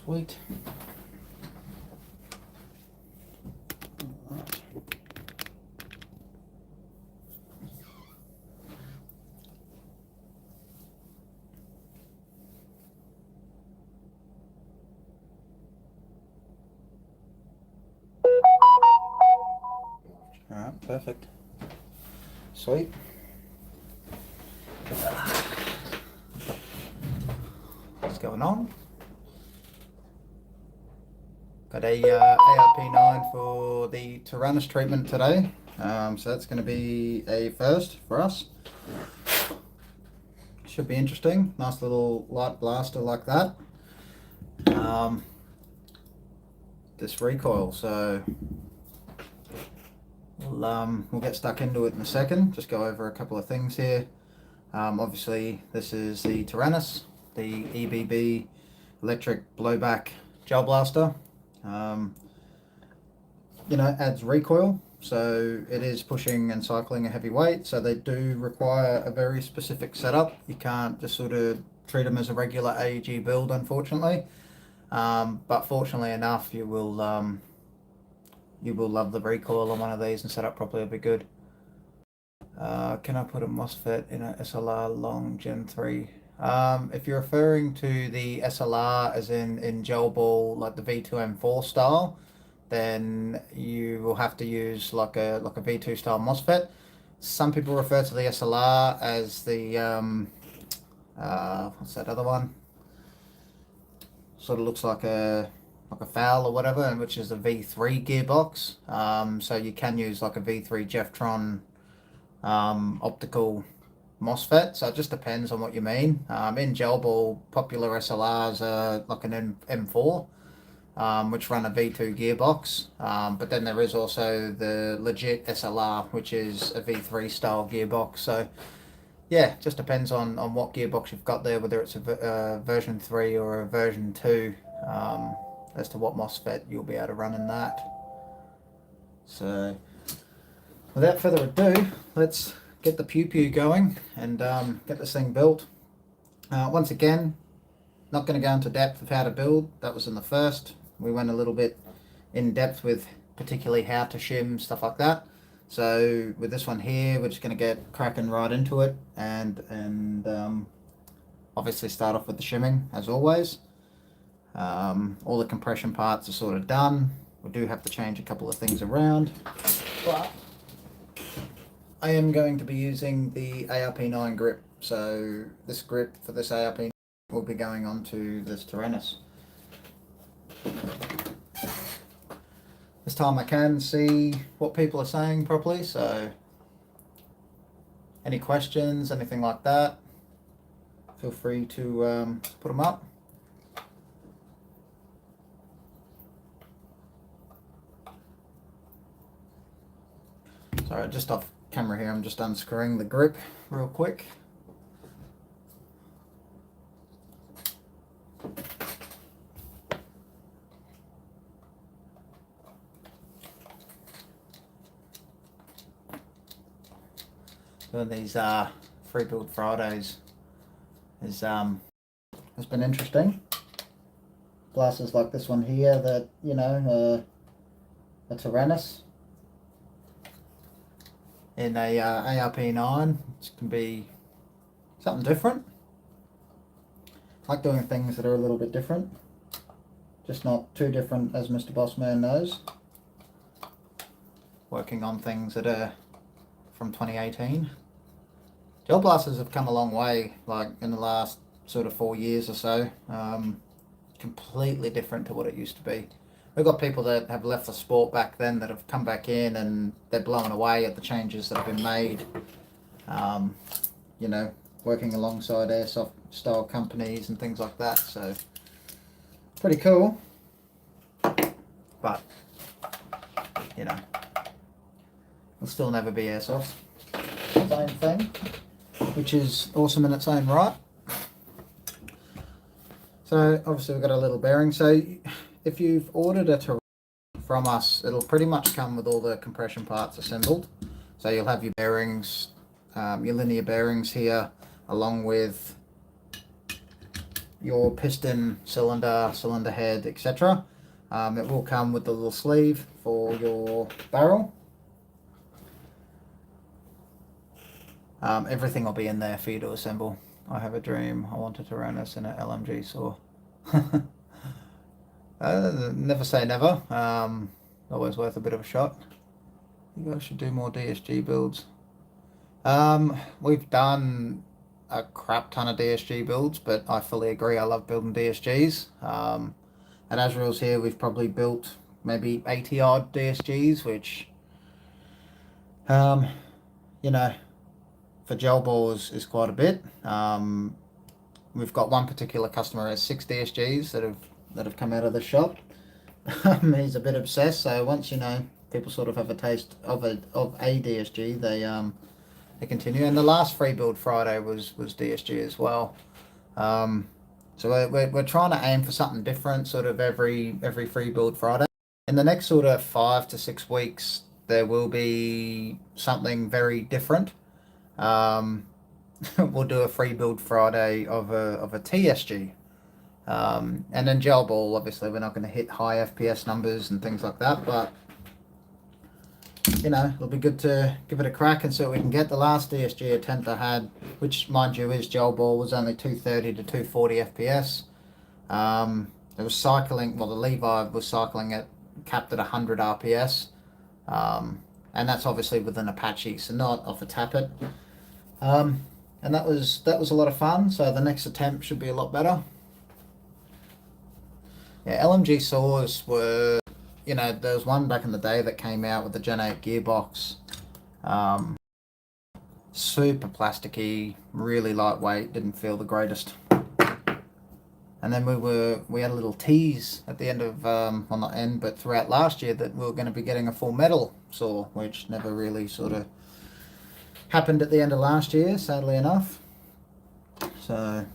Sweet. Alright, perfect. Sweet. What's going on? Got a Arp9 for the Taranis treatment today. So that's going to be a first for us. Should be interesting. Nice little light blaster like that. This recoil, so we'll get stuck into it in a second. Just go over a couple of things here. Obviously this is the Taranis, the EBB electric blowback gel blaster. You know, adds recoil, so it is pushing and cycling a heavy weight, so they do require a very specific setup. You can't just sort of treat them as a regular AEG build, unfortunately. But fortunately enough, you will love the recoil on one of these, and set up properly will be good. Can I put a MOSFET in a SLR long Gen 3? If you're referring to the SLR as in gel ball, like the V2M4 style, then you will have to use like a V2 style MOSFET. Some people refer to the SLR as the what's that other one? Sort of looks like a foul or whatever, and which is a V3 gearbox. So you can use like a V3 Jeftron optical MOSFET, so it just depends on what you mean. In gel ball, popular SLRs are like an M4, which run a V2 gearbox, but then there is also the legit SLR, which is a V3 style gearbox. So yeah, just depends on what gearbox you've got there, whether it's a version 3 or a version 2, as to what MOSFET you'll be able to run in that. So without further ado, let's get the pew going and get this thing built. Once again, not going to go into depth of how to build. That was in the first. We went a little bit in depth with particularly how to shim, stuff like that. So with this one here, we're just going to get cracking right into it, and obviously start off with the shimming as always. All the compression parts are sort of done. We do have to change a couple of things around, but I am going to be using the Arp9 grip. So this grip for this Arp9 will be going onto this Taranis. This time I can see what people are saying properly, so any questions, anything like that, feel free to put them up. Sorry, just off camera here, I'm just unscrewing the grip real quick. Doing these free build Fridays has been interesting. Glasses like this one here, that, you know, a Taranis in a Arp9, which can be something different. I like doing things that are a little bit different, just not too different, as Mr. Bossman knows. Working on things that are from 2018. Gel blasters have come a long way, like in the last sort of 4 years or so. Completely different to what it used to be. We've got people that have left the sport back then that have come back in, and they're blown away at the changes that have been made. You know, working alongside airsoft style companies and things like that. So pretty cool. But you know, it'll still never be airsoft. Same thing, which is awesome in its own right. So obviously we've got a little bearing. So if you've ordered a Taranis from us, it'll pretty much come with all the compression parts assembled. So you'll have your bearings, your linear bearings here, along with your piston, cylinder head, etc. It will come with the little sleeve for your barrel. Everything will be in there for you to assemble. I have a dream. I want a Taranis and an LMG saw. Never say never. Always worth a bit of a shot. You guys should do more DSG builds. We've done a crap ton of DSG builds, but I fully agree. I love building DSGs. At Azrael's here, we've probably built maybe 80 odd DSGs, which, you know, for gel balls is quite a bit. We've got one particular customer who has 6 DSGs that have come out of the shop. He's a bit obsessed, so once people sort of have a taste of a DSG, they continue. And the last free build Friday was DSG as well. So we're trying to aim for something different, sort of every free build Friday. In the next sort of 5 to 6 weeks, there will be something very different. We'll do a free build Friday of a TSG. And then gel ball, obviously we're not going to hit high FPS numbers and things like that, but it'll be good to give it a crack and see what we can get. The last DSG attempt I had, which mind you is gel ball, was only 230 to 240 FPS. It was cycling, well, the Levi was cycling at capped at 100 RPS, and that's obviously with an Apache, so not off a tappet. And that was a lot of fun, so the next attempt should be a lot better. Yeah, LMG saws were, there was one back in the day that came out with the Gen 8 gearbox. Super plasticky, really lightweight, didn't feel the greatest. And then we had a little tease at the end of, well not end, but throughout last year that we were going to be getting a full metal saw, which never really sort of happened at the end of last year, sadly enough. So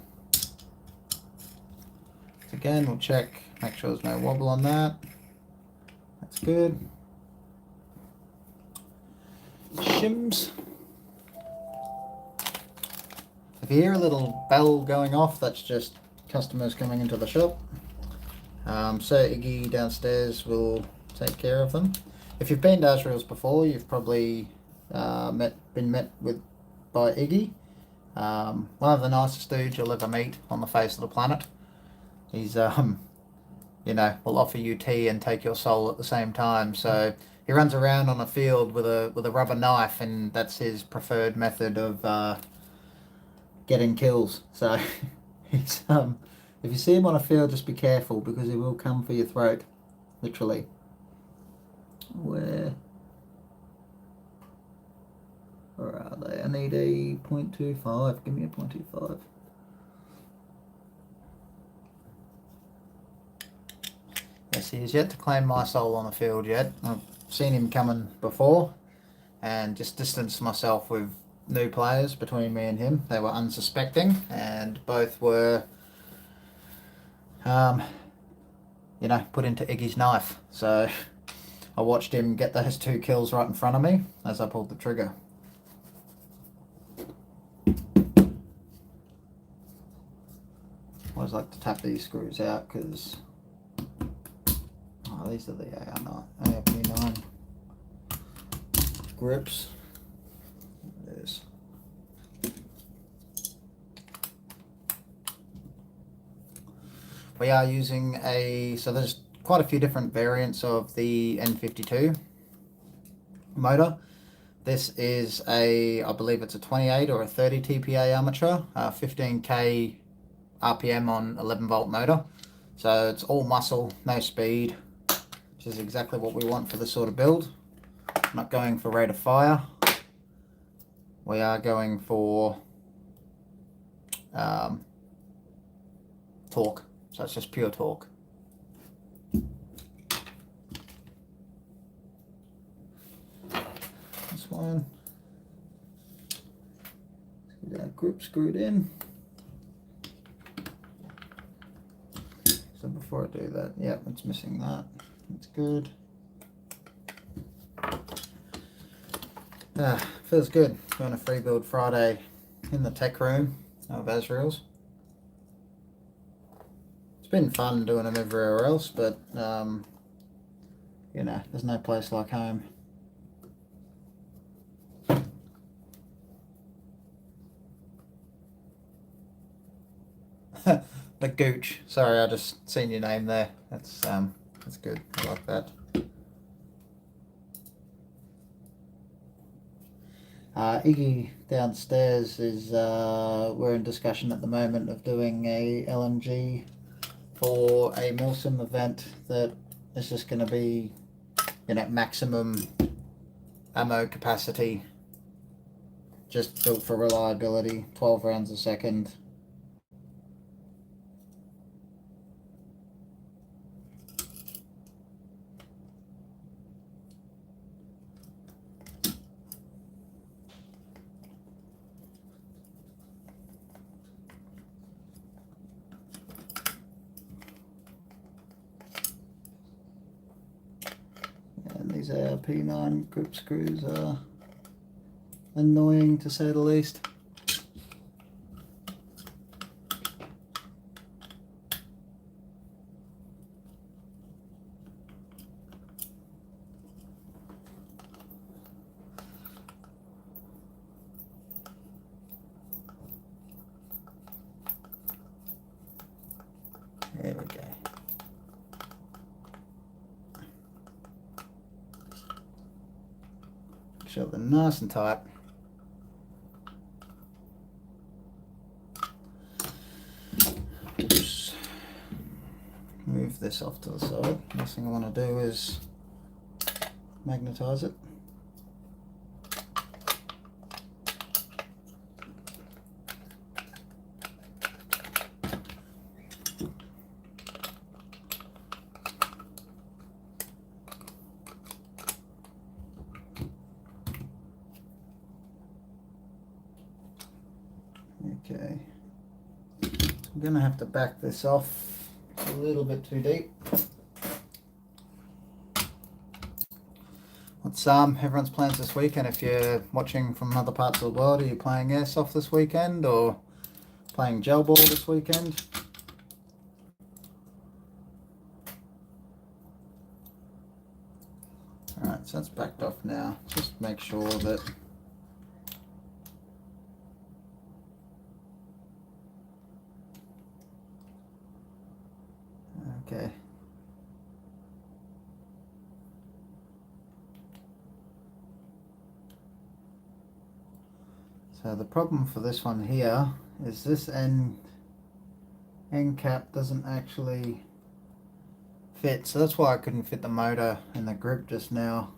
again, we'll check, make sure there's no wobble on that. That's good. Shims. If you hear a little bell going off, that's just customers coming into the shop. Sir Iggy downstairs will take care of them. If you've been to Azrael's before, you've probably been met with by Iggy. One of the nicest dudes you'll ever meet on the face of the planet. He's will offer you tea and take your soul at the same time. So he runs around on a field with a rubber knife, and that's his preferred method of getting kills. So he's if you see him on a field, just be careful because he will come for your throat, literally. Where are they? I need a 0.25. Give me a 0.25. Yes, he has yet to claim my soul on the field yet. I've seen him coming before and just distanced myself with new players between me and him. They were unsuspecting and both were, put into Iggy's knife. So I watched him get those 2 kills right in front of me as I pulled the trigger. I always like to tap these screws out because these are the ARP9 grips. There's we are using so there's quite a few different variants of the N52 motor. This is I believe it's a 28 or a 30 TPA armature, 15k RPM on 11 volt motor. So it's all muscle, no speed, which is exactly what we want for this sort of build. I'm not going for rate of fire. We are going for torque. So it's just pure torque. This one. Let's get our grip screwed in. So before I do that, yeah, it's missing that. That's good. Feels good. Doing a free build Friday in the tech room of Azrael's. been fun doing them everywhere else, but you know, there's no place like home. The Gooch. Sorry, I just seen your name there. That's good. I like that. Iggy downstairs is we're in discussion at the moment of doing a LMG for a Milsim event that is just going to be, you know, maximum ammo capacity, just built for reliability, 12 rounds a second. And these Arp9 grip screws are annoying to say the least. There we go. Shove them nice and tight. Oops. Move this off to the side. Next thing I want to do is magnetize it. Okay, I'm going to have to back this off a little bit too deep. What's everyone's plans this weekend? If you're watching from other parts of the world, are you playing airsoft this weekend or playing gel ball this weekend? Alright, so that's backed off now. Just make sure that okay. So the problem for this one here is this end cap doesn't actually fit. So that's why I couldn't fit the motor in the grip just now.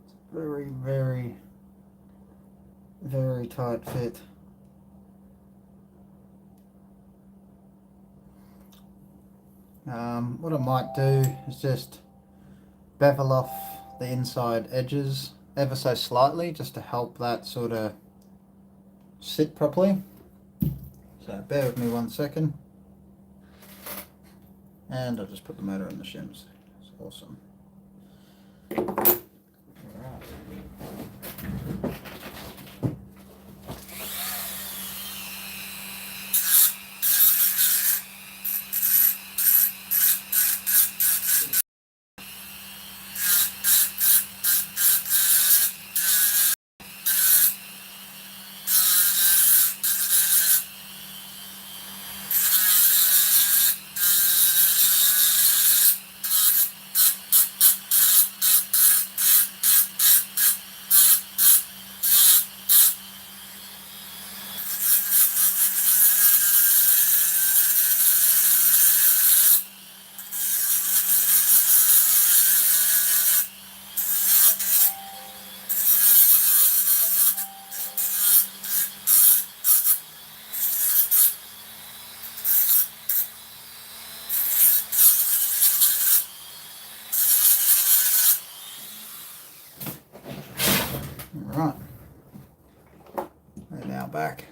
It's very, very, very tight fit. What I might do is just bevel off the inside edges ever so slightly just to help that sort of sit properly. So bear with me 1 second. And I'll just put the motor in the shims. It's awesome. Right, we're now back.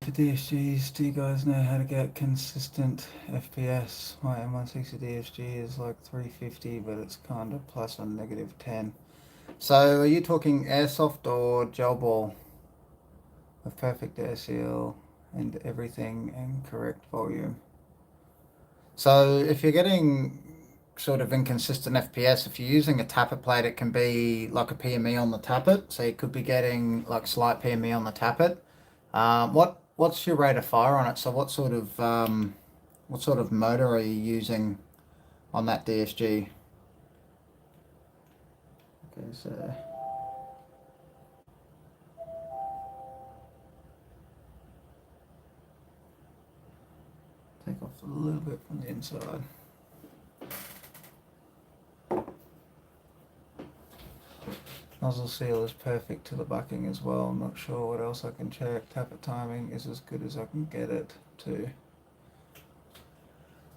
For DSGs, do you guys know how to get consistent FPS? My M160 DSG is like 350, but it's kind of plus or negative 10. So are you talking airsoft or gel ball with perfect air seal and everything and correct volume? So if you're getting sort of inconsistent FPS, if you're using a tappet plate, it can be like a PME on the tappet. So you could be getting like slight PME on the tappet. What's your rate of fire on it? So what sort of motor are you using on that DSG? Okay, so take off a little bit from the inside. Nozzle seal is perfect to the bucking as well. I'm not sure what else I can check. Tappet timing is as good as I can get it to.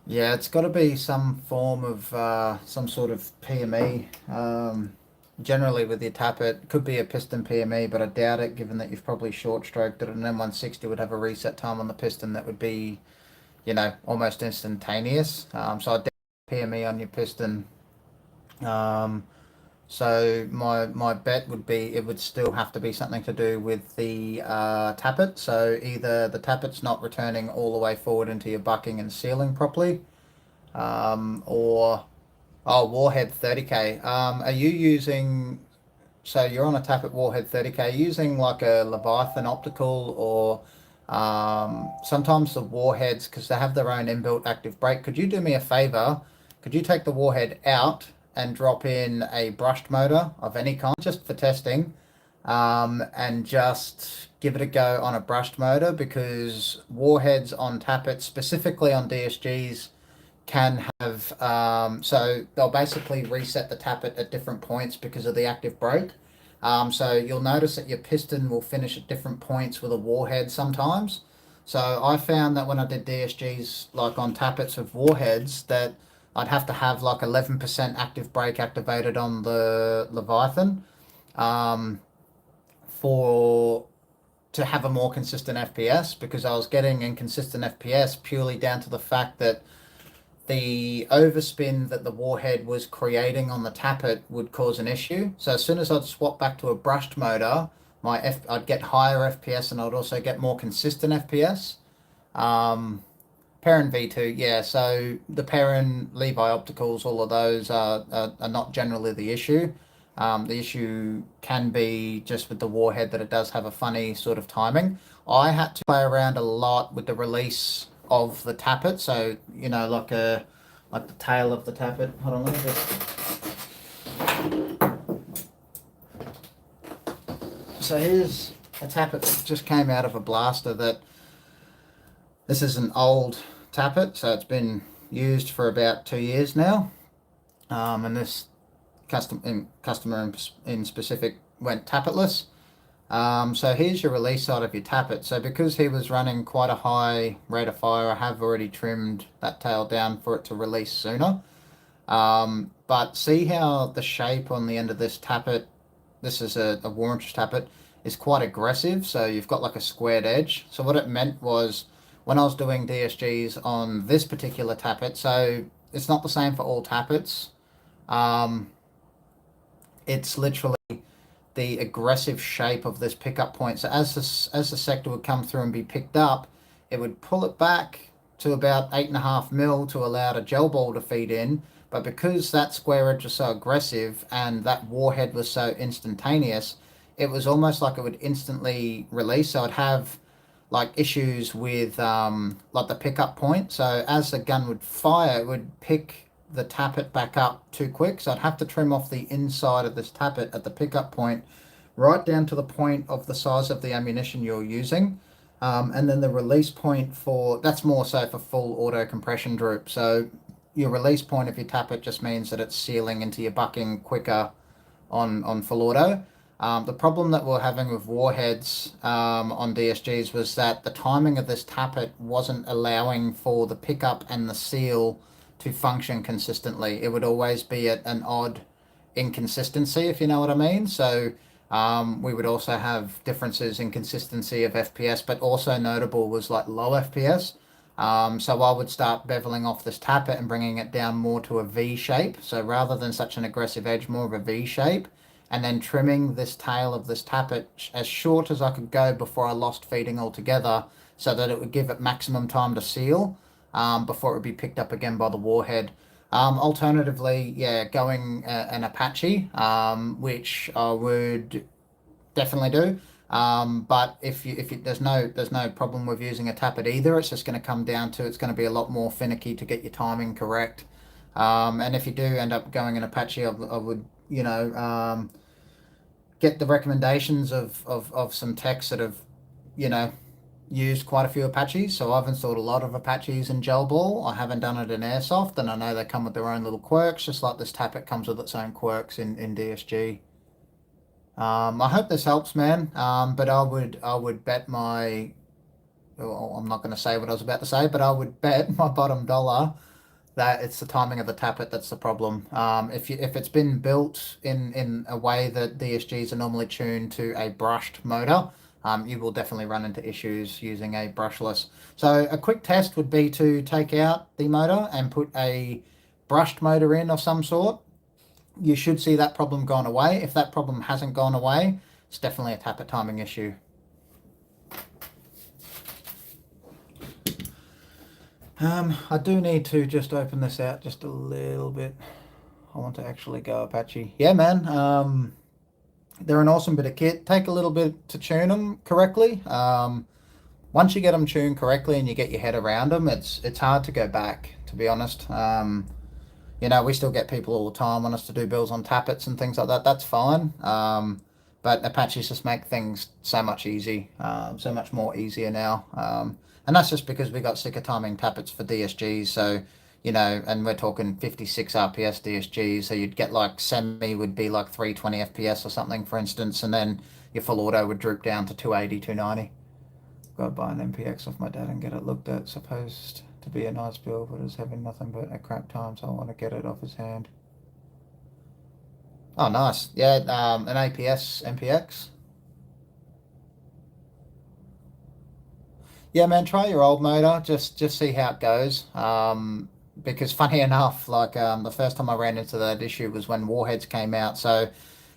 Yeah, it's got to be some form of some sort of PME. Generally with your tappet, could be a piston PME, but I doubt it given that you've probably short stroked it. An M160 would have a reset time on the piston that would be, almost instantaneous. So I'd PME on your piston. Um, So my bet would be it would still have to be something to do with the tappet. So either the tappet's not returning all the way forward into your bucking and sealing properly, or oh, Warhead 30K. Are you using? So you're on a tappet Warhead 30K using like a Leviathan optical or sometimes the warheads because they have their own inbuilt active brake. Could you do me a favor? Could you take the warhead out and drop in a brushed motor of any kind just for testing, and just give it a go on a brushed motor because warheads on tappets, specifically on DSGs, can have so they'll basically reset the tappet at different points because of the active brake. So you'll notice that your piston will finish at different points with a warhead sometimes. So I found that when I did DSGs like on tappets with warheads that I'd have to have like 11% active brake activated on the Leviathan um, for to have a more consistent FPS because I was getting inconsistent FPS purely down to the fact that the overspin that the warhead was creating on the tappet would cause an issue. So as soon as I'd swap back to a brushed motor, I'd get higher FPS and I'd also get more consistent FPS. Um, Perrin V2, yeah. So the Perrin, Levi opticals, all of those are not generally the issue. The issue can be just with the warhead that it does have a funny sort of timing. I had to play around a lot with the release of the tappet. So, like the tail of the tappet. Hold on, let me just. So here's a tappet that just came out of a blaster that this is an old tappet, so it's been used for about 2 years now. And this customer in specific went tappetless. So here's your release side of your tappet. So because he was running quite a high rate of fire, I have already trimmed that tail down for it to release sooner. But see how the shape on the end of this tappet, this is a warranty tappet, is quite aggressive. So you've got like a squared edge. So what it meant was when I was doing DSGs on this particular tappet, so it's not the same for all tappets. Um, it's literally the aggressive shape of this pickup point. So as the sector would come through and be picked up, it would pull it back to about 8.5 mil to allow the gel ball to feed in. But because that square edge was so aggressive and that warhead was so instantaneous, it was almost like it would instantly release. So I'd have like issues with like the pickup point. So as the gun would fire, it would pick the tappet back up too quick. So I'd have to trim off the inside of this tappet at the pickup point, right down to the point of the size of the ammunition you're using. And then the release point for that's more so for full auto compression droop. So your release point of your tappet just means that it's sealing into your bucking quicker on full auto. The problem that we're having with warheads on DSGs was that the timing of this tappet wasn't allowing for the pickup and the seal to function consistently. It would always be at an odd inconsistency, if you know what I mean. So we would also have differences in consistency of FPS, but also notable was like low FPS. So I would start beveling off this tappet and bringing it down more to a V shape. So rather than such an aggressive edge, more of a V shape. and then trimming this tail of this tappet as short as I could go before I lost feeding altogether, so that it would give it maximum time to seal before it would be picked up again by the warhead. Alternatively, yeah, going an Apache, which I would definitely do. But if there's no problem with using a tappet either. It's just going to come down to it's going to be a lot more finicky to get your timing correct. And if you do end up going an Apache, I would get the recommendations of some techs that have used quite a few Apaches. So I've installed a lot of Apaches in gel ball. I haven't done it in airsoft, and I know they come with their own little quirks, just like this tappet comes with its own quirks in DSG. I hope this helps, man. But I would bet my, well, I'm not going to say what I was about to say, but I would bet my bottom dollar that it's the timing of the tappet that's the problem. If it's been built in a way that DSGs are normally tuned to a brushed motor, you will definitely run into issues using a brushless. So a quick test would be to take out the motor and put a brushed motor in of some sort. You should see that problem gone away. If that problem hasn't gone away, it's definitely a tappet timing issue. I do need to just open this out just a little bit. I want to actually go Apache. Yeah, man. They're an awesome bit of kit. Take a little bit to tune them correctly. Once you get them tuned correctly and you get your head around them, it's hard to go back, to be honest. We still get people all the time want us to do builds on tappets and things like that. That's fine. But Apaches just make things so much more easier now. And that's just because we got sicker timing tappets for DSGs. So, and we're talking 56 RPS DSGs. So you'd get like semi would be like 320 FPS or something, for instance. And then your full auto would droop down to 280, 290. Got to buy an MPX off my dad and get it looked at. Supposed to be a nice build, but it's having nothing but a crap time, so I want to get it off his hand. Oh, nice. Yeah, an APS MPX. Yeah, man, try your old motor. Just see how it goes. Because funny enough, like the first time I ran into that issue was when Warheads came out. So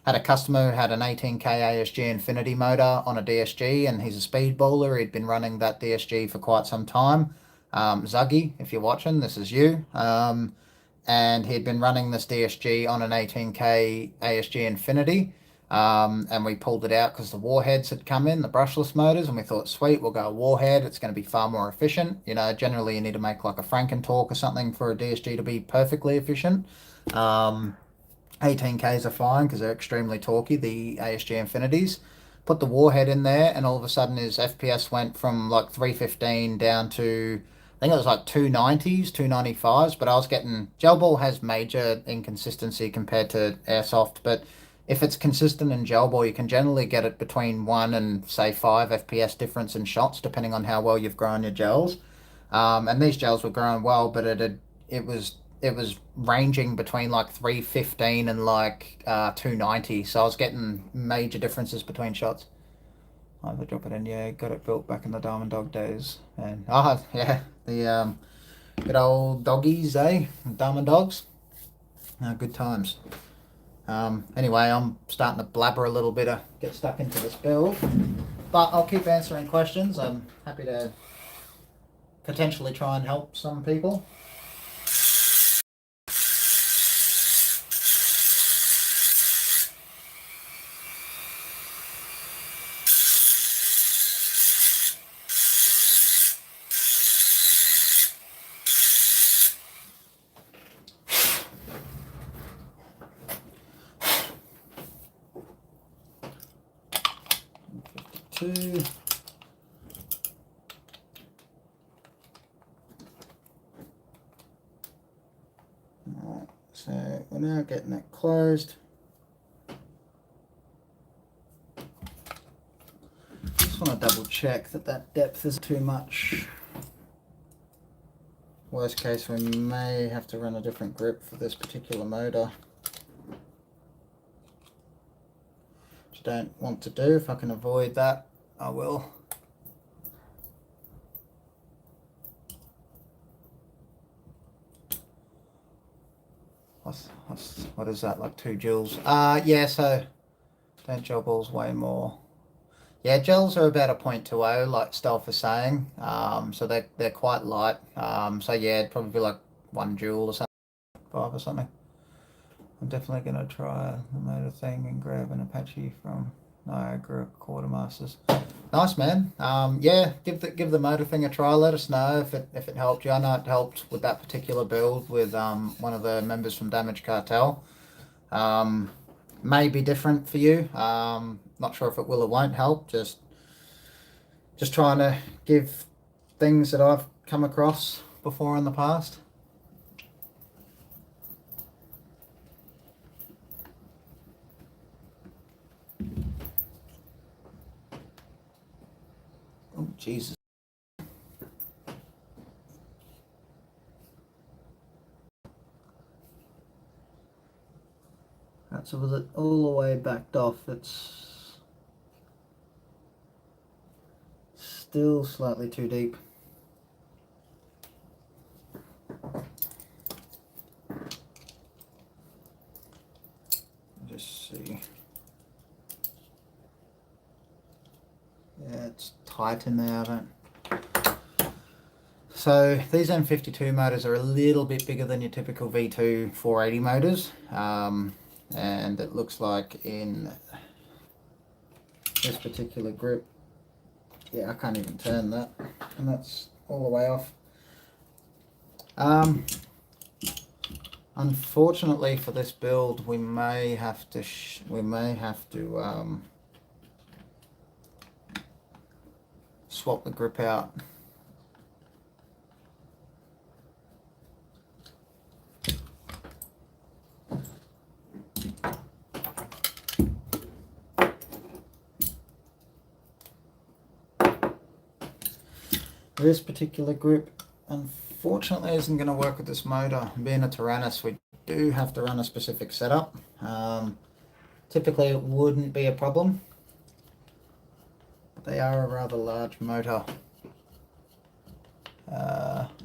had a customer who had an 18K ASG Infinity motor on a DSG, and he's a speedballer. He'd been running that DSG for quite some time. Zuggy, if you're watching, this is you. And he'd been running this DSG on an 18K ASG Infinity. And we pulled it out because the warheads had come in, the brushless motors, and we thought, sweet, we'll go warhead. It's going to be far more efficient. Generally you need to make like a Franken torque or something for a DSG to be perfectly efficient. 18Ks are fine because they're extremely torquey, the ASG Infinities. Put the warhead in there, and all of a sudden his FPS went from like 315 down to, I think it was like 290s, 295s, but I was getting, gel ball has major inconsistency compared to airsoft, but if it's consistent in gel ball, you can generally get it between 1 and say 5 FPS difference in shots, depending on how well you've grown your gels. And these gels were growing well, but it was ranging between like 315 and like 290, so I was getting major differences between shots. I'll have to drop it in. Yeah, got it built back in the Diamond Dog days, and yeah, the good old doggies, Diamond Dogs. Good times. Anyway, I'm starting to blabber a little bit, get stuck into this build, but I'll keep answering questions. I'm happy to potentially try and help some people. Two. Alright, so we're now getting that closed. Just want to double check that depth is too much. Worst case, we may have to run a different grip for this particular motor. Which I don't want to do. If I can avoid that, I will. What is that, like 2 joules? Yeah, so Don't gel balls weigh more? Yeah, gels are about a 0.20, like Stealth is saying. So they're quite light. So yeah, it'd probably be like 1 joule or something, 5 or something. I'm definitely gonna try the motor thing and grab an Apache from Niagara Quartermasters. Nice, man. Yeah, give the motor thing a try. Let us know if it helped you. I know it helped with that particular build with one of the members from Damage Cartel. May be different for you. Not sure if it will or won't help. Just trying to give things that I've come across before in the past. Oh, Jesus. Right, so with it all the way backed off, it's still slightly too deep. Just see. Yeah, it's tight in there, I don't. So these M52 motors are a little bit bigger than your typical V2 480 motors. And it looks like in this particular grip, yeah, I can't even turn that, and that's all the way off. Unfortunately for this build, we may have to swap the grip out. This particular grip unfortunately isn't going to work with this motor. Being a Taranis, we do have to run a specific setup. Typically it wouldn't be a problem, but they are a rather large motor.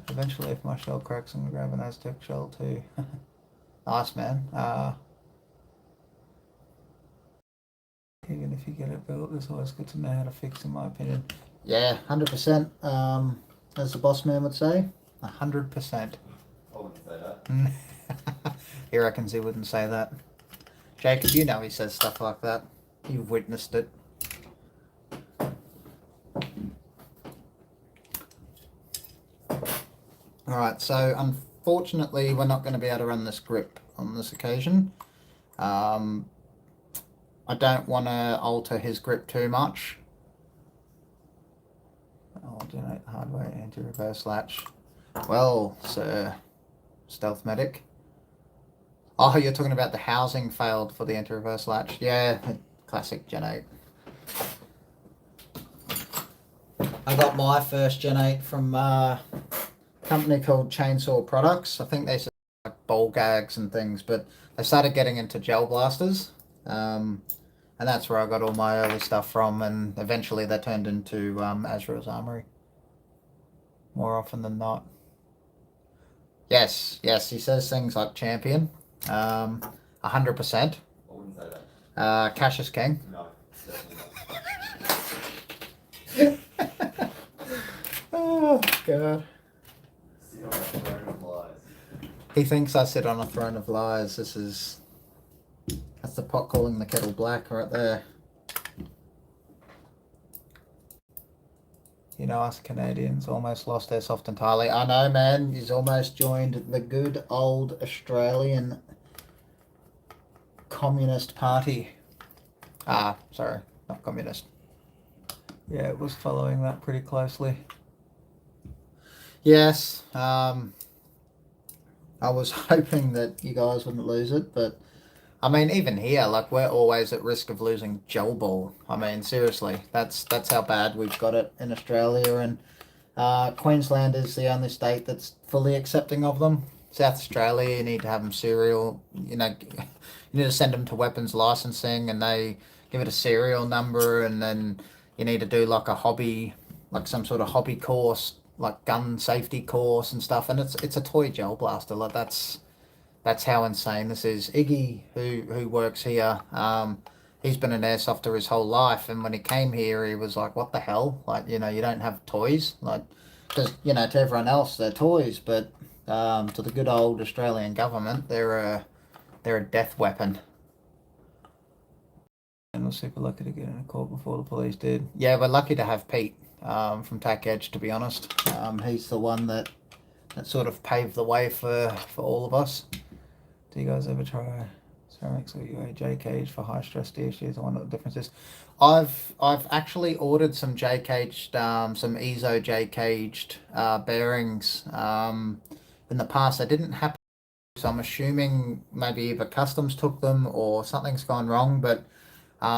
Eventually if my shell cracks, I'm going to grab an Aztec shell too. Nice, man. Even if you get it built, it's always good to know how to fix, in my opinion. Yeah, 100%. As the boss man would say, 100%. I wouldn't say that. He reckons he wouldn't say that. Jacob, you know he says stuff like that. You've witnessed it. Alright, so unfortunately we're not going to be able to run this grip on this occasion. I don't want to alter his grip too much. Alternate hardware anti-reverse latch. Well, sir, Stealth Medic. Oh, you're talking about the housing failed for the anti-reverse latch. Yeah, classic Gen 8. I got my first Gen 8 from a company called Chainsaw Products. I think they sell like ball gags and things, but they started getting into gel blasters. And that's where I got all my early stuff from, and eventually they turned into Azrael's Armory. More often than not. Yes, he says things like champion. 100%. I wouldn't say that. Cassius King. No, Oh, God. sit on a throne of lies. He thinks I sit on a throne of lies. That's the pot calling the kettle black right there. You know, us Canadians almost lost our soft entirely. I know, man. He's almost joined the good old Australian Communist Party. Sorry, not communist. Yeah, it was following that pretty closely. Yes, I was hoping that you guys wouldn't lose it, but I mean, even here, like, we're always at risk of losing gel ball. I mean, seriously, that's how bad we've got it in Australia, and Queensland is the only state that's fully accepting of them. South Australia, you need to have them serial, you need to send them to weapons licensing, and they give it a serial number, and then you need to do like a hobby, like some sort of hobby course, like gun safety course and stuff, and it's a toy gel blaster. Like, that's how insane this is. Iggy, who works here, he's been an airsofter his whole life, and when he came here, he was like, "What the hell? Like, you know, you don't have toys, like, because you know, to everyone else they're toys, but to the good old Australian government, they're a death weapon." And we're super lucky to get in a call before the police did. Yeah, we're lucky to have Pete from Tack Edge, to be honest. He's the one that sort of paved the way for all of us. Do you guys ever try ceramics or UA J cage for high stress DHGs? I wonder what the difference is. I've actually ordered some J caged, some EZO J caged bearings in the past. They didn't happen, so I'm assuming maybe either customs took them or something's gone wrong. But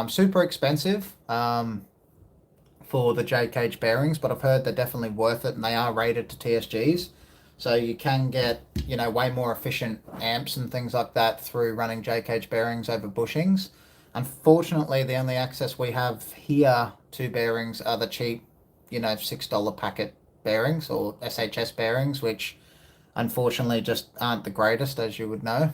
super expensive for the J cage bearings, but I've heard they're definitely worth it, and they are rated to TSGs. So you can get, you know, way more efficient amps and things like that through running J cage bearings over bushings. Unfortunately, the only access we have here to bearings are the cheap, you know, $6 packet bearings or SHS bearings, which unfortunately just aren't the greatest, as you would know.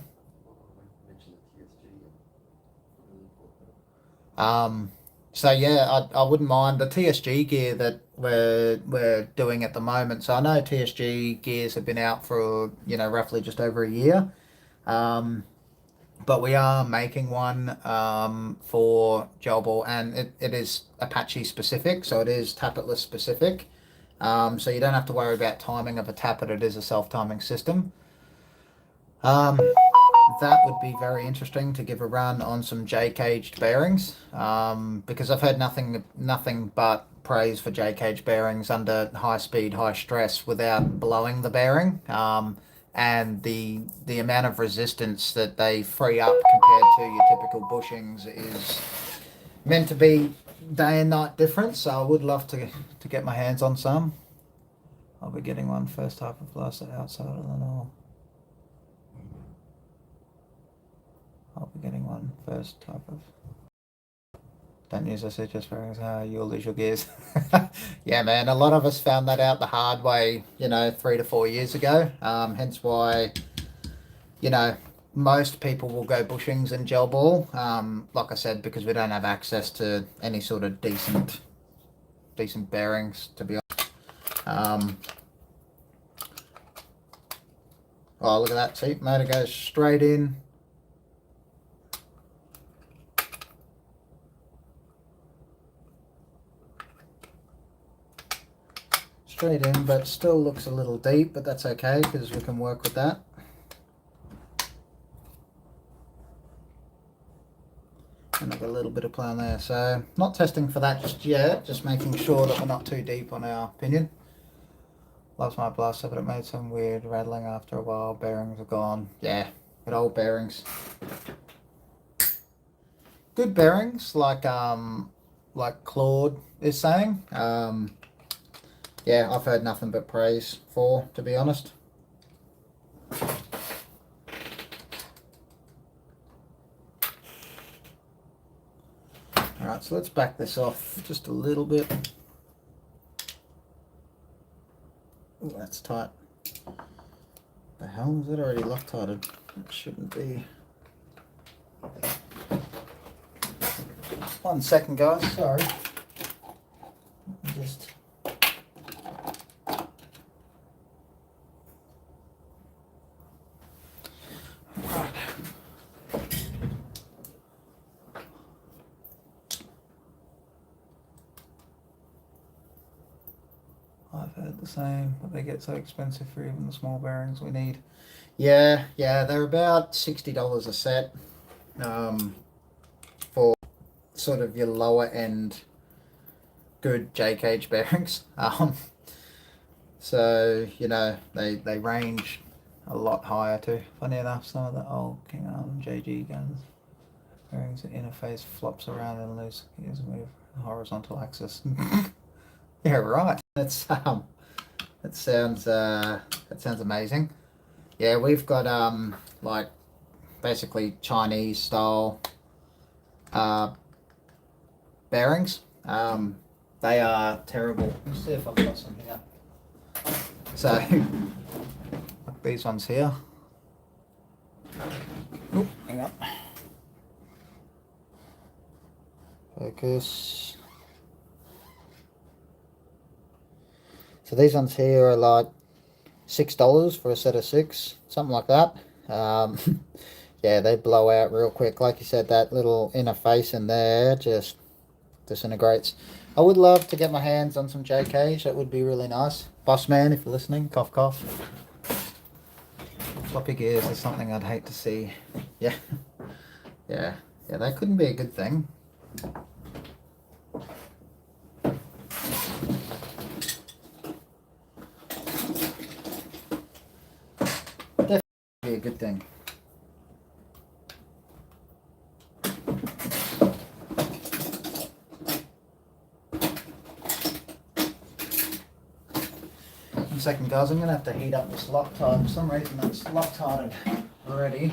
So yeah, I wouldn't mind the TSG gear that we're doing at the moment. So I know TSG gears have been out for, you know, roughly just over a year. But we are making one for gel ball, and it is Apache specific, so it is tappetless specific. So you don't have to worry about timing of a tappet. It is a self-timing system. That would be very interesting to give a run on some J-caged bearings, because I've heard nothing but praise for J-cage bearings under high speed, high stress without blowing the bearing. And the amount of resistance that they free up compared to your typical bushings is meant to be day and night difference. So I would love to get my hands on some. I'll be getting one first type of blaster outside of the norm. I'll be getting one first type of. Don't use SHS bearings, you'll lose your gears. Yeah, man, a lot of us found that out the hard way, you know, 3 to 4 years ago. Hence why, you know, most people will go bushings and gel ball. Like I said, because we don't have access to any sort of decent bearings, to be honest. Oh, look at that. See, motor goes straight in. Straight in, but still looks a little deep, but that's okay because we can work with that. And I've got a little bit of play on there, so not testing for that just yet, just making sure that we're not too deep on our pinion. Loves my blaster, but it made some weird rattling after a while. Bearings are gone. Yeah, good old bearings. Good bearings, like Claude is saying. Yeah, I've heard nothing but praise for, to be honest. Alright, so let's back this off just a little bit. Ooh, that's tight. The hell, is that already Loctited? It shouldn't be. 1 second, guys, sorry. Just. I've heard the same, but they get so expensive for even the small bearings we need. Yeah, they're about $60 a set for sort of your lower end good J-cage bearings. So, you know, they range a lot higher too. Funny enough, some of the old King Arm JG guns bearings, the interface flops around and loose gears move horizontal axis. Yeah, right. That sounds amazing. Yeah, we've got like basically Chinese style bearings. They are terrible. Let's see if I've got some here. So like these ones here. Oh, hang on. Focus. So these ones here are like $6 for a set of 6, something like that. Yeah, they blow out real quick. Like you said, that little inner face in there just disintegrates. I would love to get my hands on some JKs. That would be really nice. Boss man, if you're listening, cough cough. Floppy gears is something I'd hate to see. Yeah. Yeah. Yeah, that couldn't be a good thing. Definitely be a good thing. One second, guys. I'm going to have to heat up this Loctite. For some reason, that's Loctited already.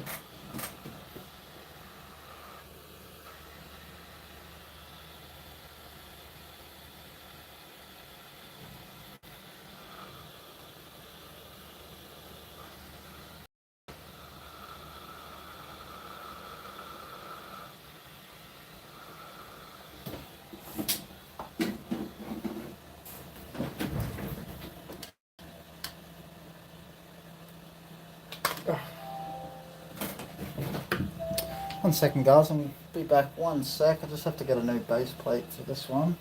One second, guys. I'll be back one sec. I just have to get a new base plate for this one.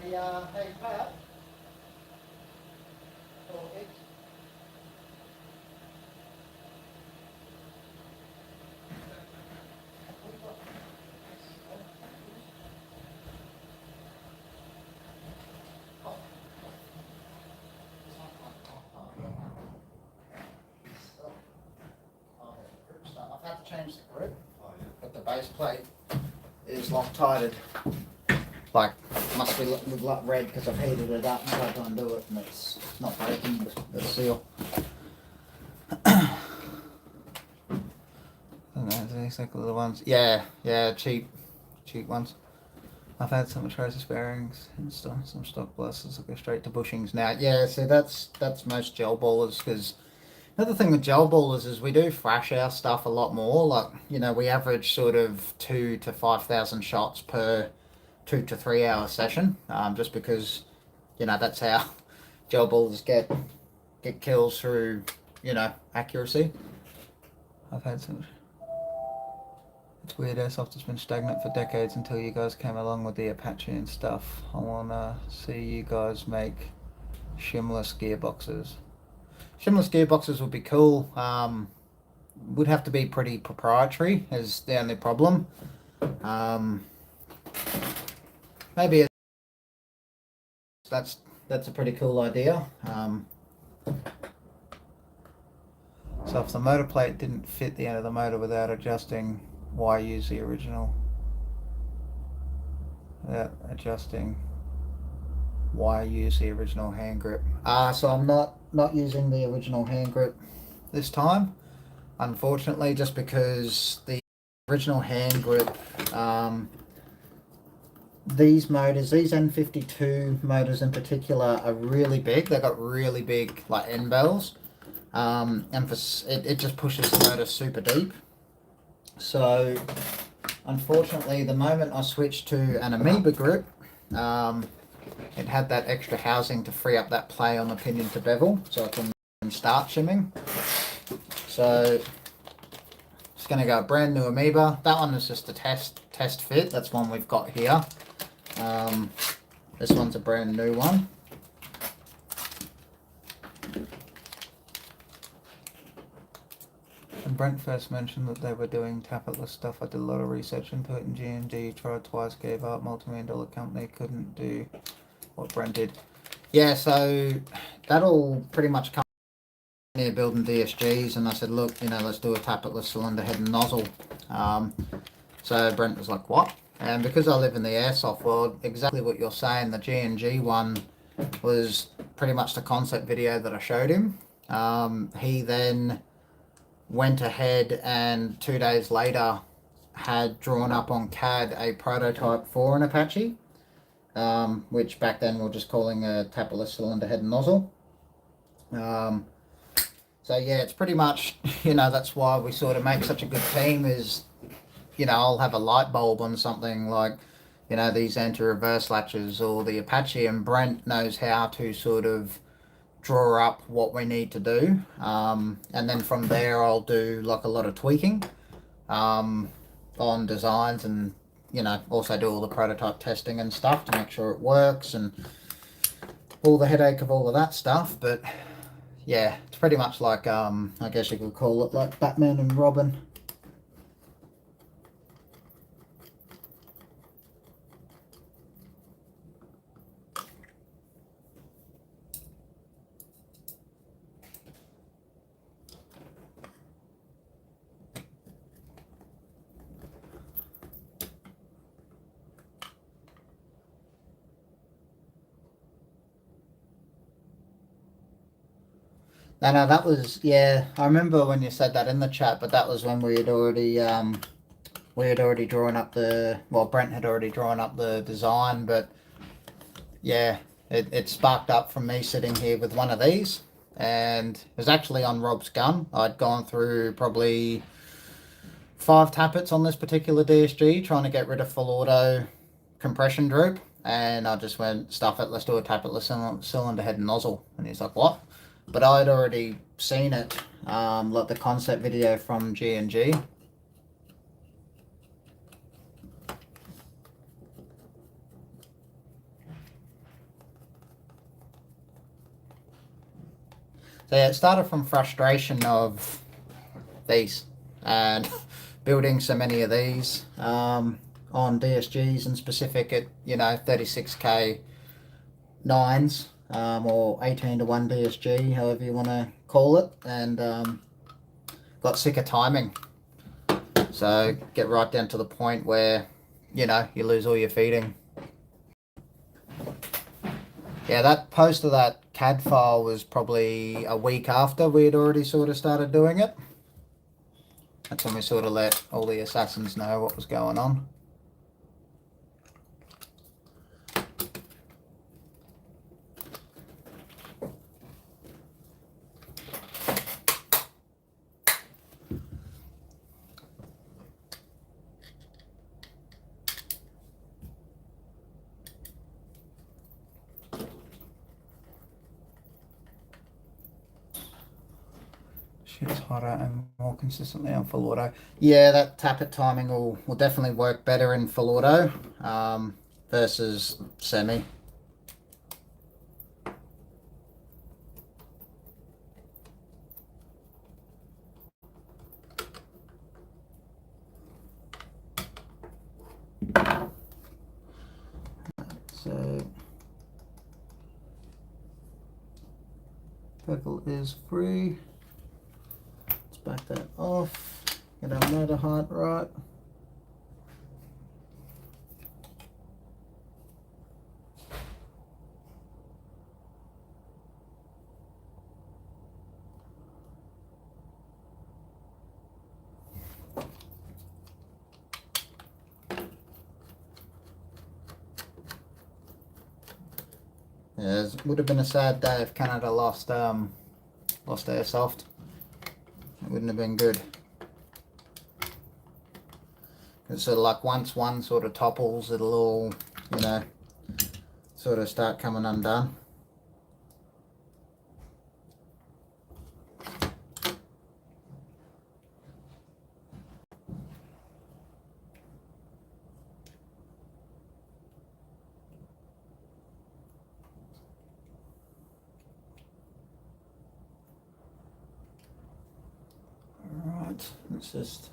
Hey, Pat. I've had to change the grip, but the base plate is Loctited. Like, must be looking red because I've heated it up and tried to undo it, and it's not breaking the seal. Exactly the ones. Yeah, cheap ones. I've had some atrocious bearings and stuff, some stock blasters that go straight to bushings now. Yeah, so that's most gel ballers, because another thing with gel ballers is we do thrash our stuff a lot more. Like, you know, we average sort of 2,000 to 5,000 shots per 2 to 3 hour session, just because, you know, that's how gel ballers get kills through, you know, accuracy. I've had some. It's weird, airsoft has been stagnant for decades until you guys came along with the Apache and stuff. I wanna see you guys make shimless gearboxes. Shimless gearboxes would be cool. Would have to be pretty proprietary, is the only problem. Maybe that's a pretty cool idea. So if the motor plate didn't fit the end of the motor without adjusting, why use the original? Why use the original hand grip? So I'm not using the original hand grip this time, unfortunately, just because the original hand grip, these motors, these N52 motors in particular, are really big. They've got really big like end bells, and it just pushes the motor super deep. So unfortunately, the moment I switched to an amoeba grip, it had that extra housing to free up that play on the pinion to bevel, so I can start shimming. So just going to go brand new amoeba. That one is just a test fit. That's one we've got here. This one's a brand new one. When Brent first mentioned that they were doing tapetless stuff, I did a lot of research into it, and G&G tried twice, gave up, multi-million-dollar company, couldn't do what Brent did. Yeah, so that'll pretty much come near building DSGs, and I said, look, you know, let's do a tapetless cylinder head and nozzle. So Brent was like, what? And because I live in the airsoft world, exactly what you're saying, the G&G one was pretty much the concept video that I showed him. He then went ahead and 2 days later had drawn up on CAD a prototype for an Apache, which back then we were just calling a tapetless cylinder head and nozzle. So yeah, it's pretty much, that's why we sort of make such a good team is, I'll have a light bulb on something like, these anti-reverse latches or the Apache, and Brent knows how to sort of draw up what we need to do. And then from there, I'll do like a lot of tweaking on designs, and, also do all the prototype testing and stuff to make sure it works, and all the headache of all of that stuff. But yeah, it's pretty much like, I guess you could call it like Batman and Robin. No, that was, yeah, I remember when you said that in the chat, but that was when we had already drawn up Brent had already drawn up the design. But yeah, it sparked up from me sitting here with one of these, and it was actually on Rob's gun. I'd gone through probably 5 tappets on this particular DSG trying to get rid of full auto compression droop, and I just went, stuff it, let's do a tappetless cylinder head and nozzle. And he's like, what? But I'd already seen it, like the concept video from G&G. So yeah, it started from frustration of these and building so many of these on DSGs, and specific at 36k 9s, or 18 to 1 DSG, however you want to call it, and got sick of timing. So get right down to the point where you lose all your feeding. Yeah, that post of that CAD file was probably a week after we had already sort of started doing it. That's when we sort of let all the assassins know what was going on. Shoots hotter and more consistently on full auto. Yeah, that tappet timing will definitely work better in full auto versus semi. So purple is free. Let's back that off. Get our motor height right. Yeah, it would have been a sad day if Canada lost airsoft. It wouldn't have been good. It's sort of like once one sort of topples, it'll all, sort of start coming undone. Alright, let's just...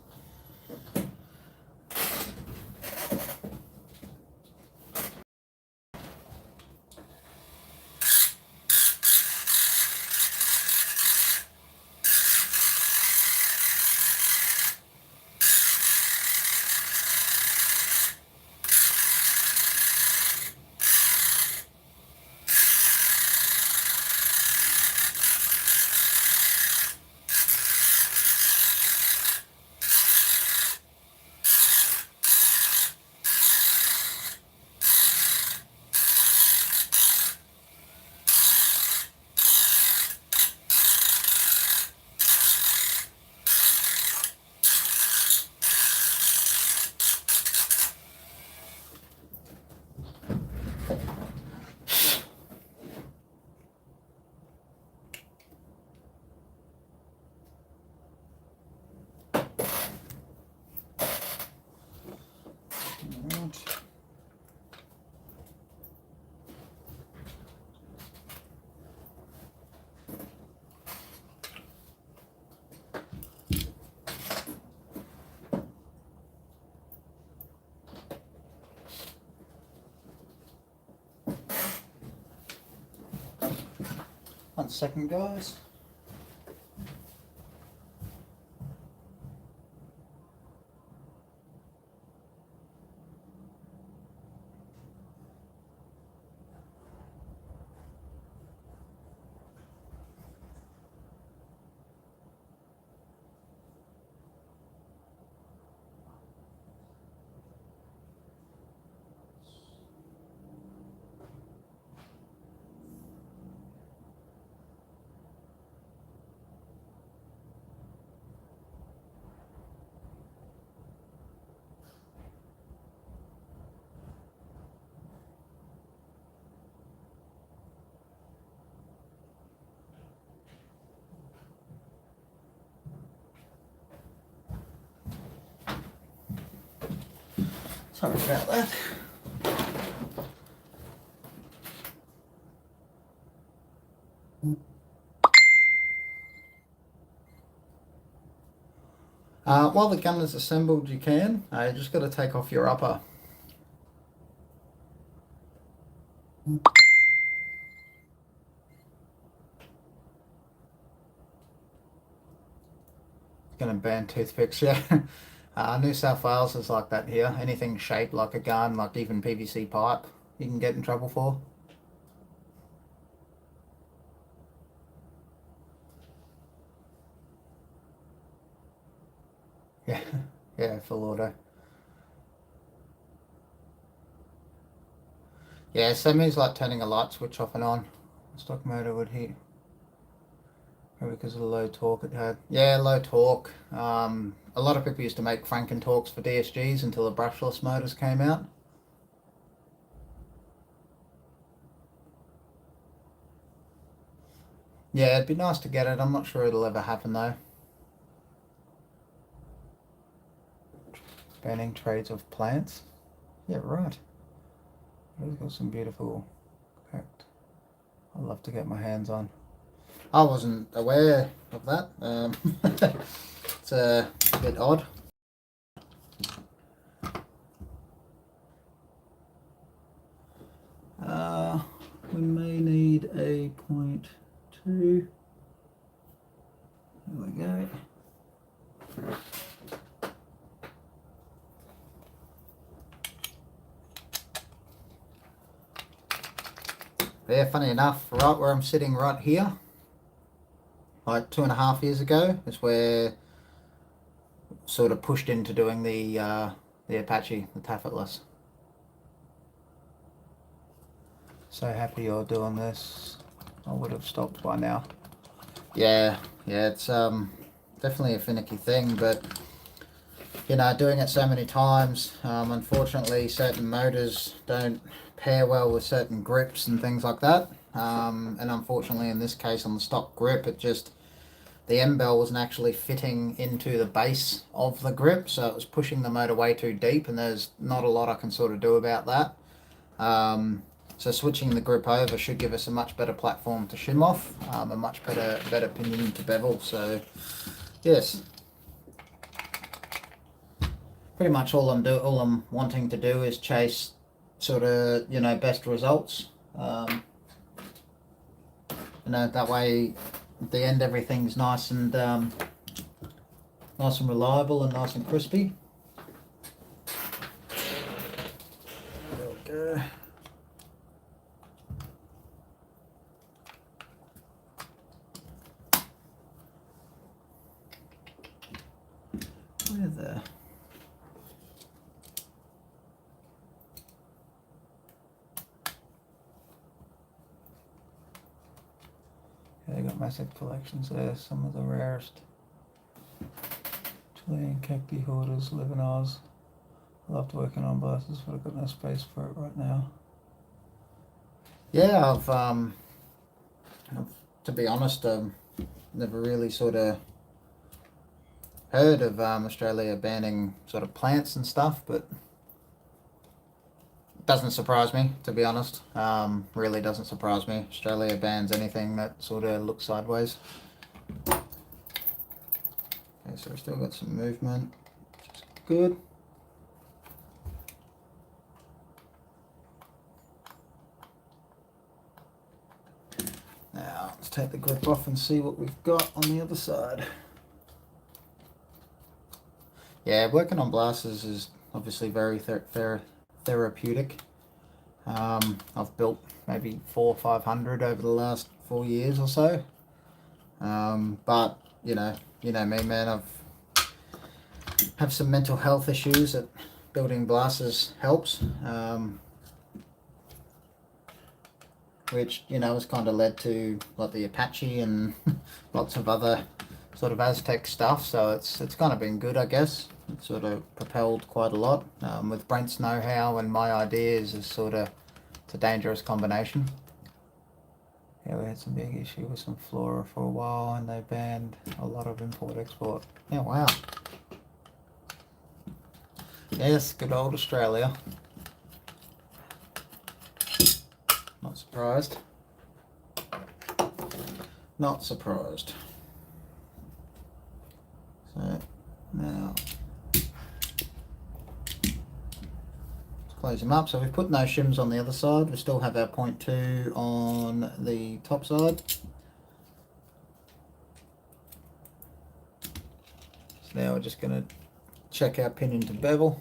second, guys. Sorry about that. While the gun is assembled, you just got to take off your upper. Gonna ban toothpicks, yeah. New South Wales is like that here. Anything shaped like a gun, like even PVC pipe, you can get in trouble for. Yeah, yeah, full auto. Yeah, semi's like turning a light switch off and on. Stock motor would hit. Probably because of the low torque it had. Yeah, low torque. A lot of people used to make Franken torques for DSGs until the brushless motors came out. Yeah, it'd be nice to get it. I'm not sure it'll ever happen though. Banning trades of plants. Yeah, right. It's got some beautiful packed. I'd love to get my hands on. I wasn't aware of that. It's a bit odd. We may need a 0.2. There we go. Yeah, funny enough, right where I'm sitting right here, like 2.5 years ago, is where sort of pushed into doing the Apache, the tafetless. So happy you're doing this. I would have stopped by now. Yeah, it's definitely a finicky thing, but you know, doing it so many times, unfortunately certain motors don't pair well with certain grips and things like that. And unfortunately in this case on the stock grip, the end bell wasn't actually fitting into the base of the grip, so it was pushing the motor way too deep, and there's not a lot I can sort of do about that. So switching the grip over should give us a much better platform to shim off, a much better pinion to bevel. So yes, pretty much all I'm wanting to do is chase sort of, you know, best results. You know, that way at the end everything's nice and reliable and nice and crispy. There we go. Where the... Yeah, they got massive collections there, some of the rarest. Chilean cacti hoarders live in Oz. I loved working on buses, but I've got no space for it right now. Yeah, I've to be honest, never really sort of heard of Australia banning sort of plants and stuff, but it doesn't surprise me, to be honest. Really doesn't surprise me. Australia bans anything that sort of looks sideways. Okay, so we've still got some movement, which is good. Now let's take the grip off and see what we've got on the other side. Yeah, working on blasters is obviously very therapeutic. I've built maybe 400 or 500 over the last 4 years or so. But you know me, man. Have some mental health issues that building blasters helps. Which has kind of led to like the Apache and lots of other sort of Aztec stuff. So it's kind of been good, I guess. It's sort of propelled quite a lot. With Brent's know-how and my ideas, it's a dangerous combination. Yeah, we had some big issue with some flora for a while, and they banned a lot of import-export. Yeah, wow. Yes, good old Australia. Not surprised. Not surprised. So, now, let's close them up. So we've put no shims on the other side. We still have our 0.2 on the top side. So now we're just going to check our pin into bevel.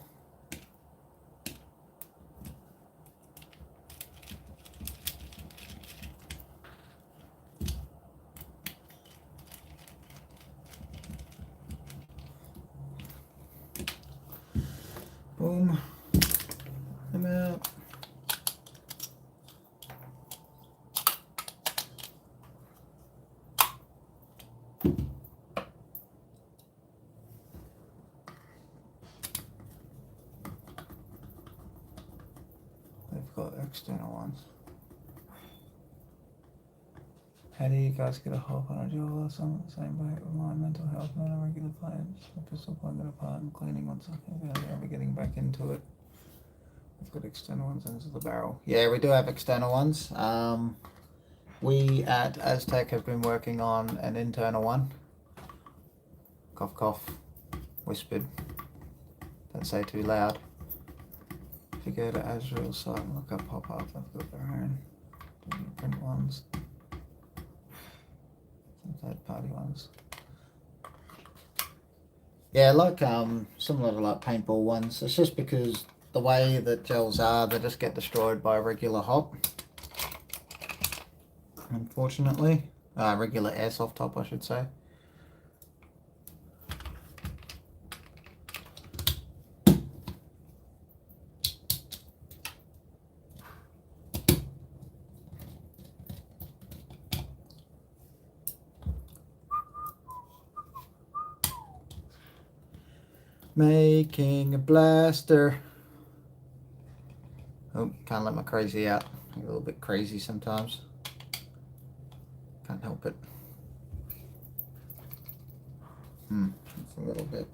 Boom. Them out. They've got external ones. How do you guys get a hop on a jaw or something the same way with my mental health on a regular plans? I'm just pulling it apart and cleaning one second. I'll be getting back into it. We've got external ones into the barrel. Yeah, we do have external ones. We at Aztec have been working on an internal one. Cough, cough. Whispered. Don't say too loud. If you go to Azrael's site and look up pop-up, they've got their own print ones. Third-party ones. Yeah, like similar to like paintball ones. It's just because the way that gels are, they just get destroyed by a regular hop. Unfortunately, regular airsoft top, I should say. Making a blaster. Oh, can't let my crazy out. I'm a little bit crazy sometimes. Can't help it. It's a little bit.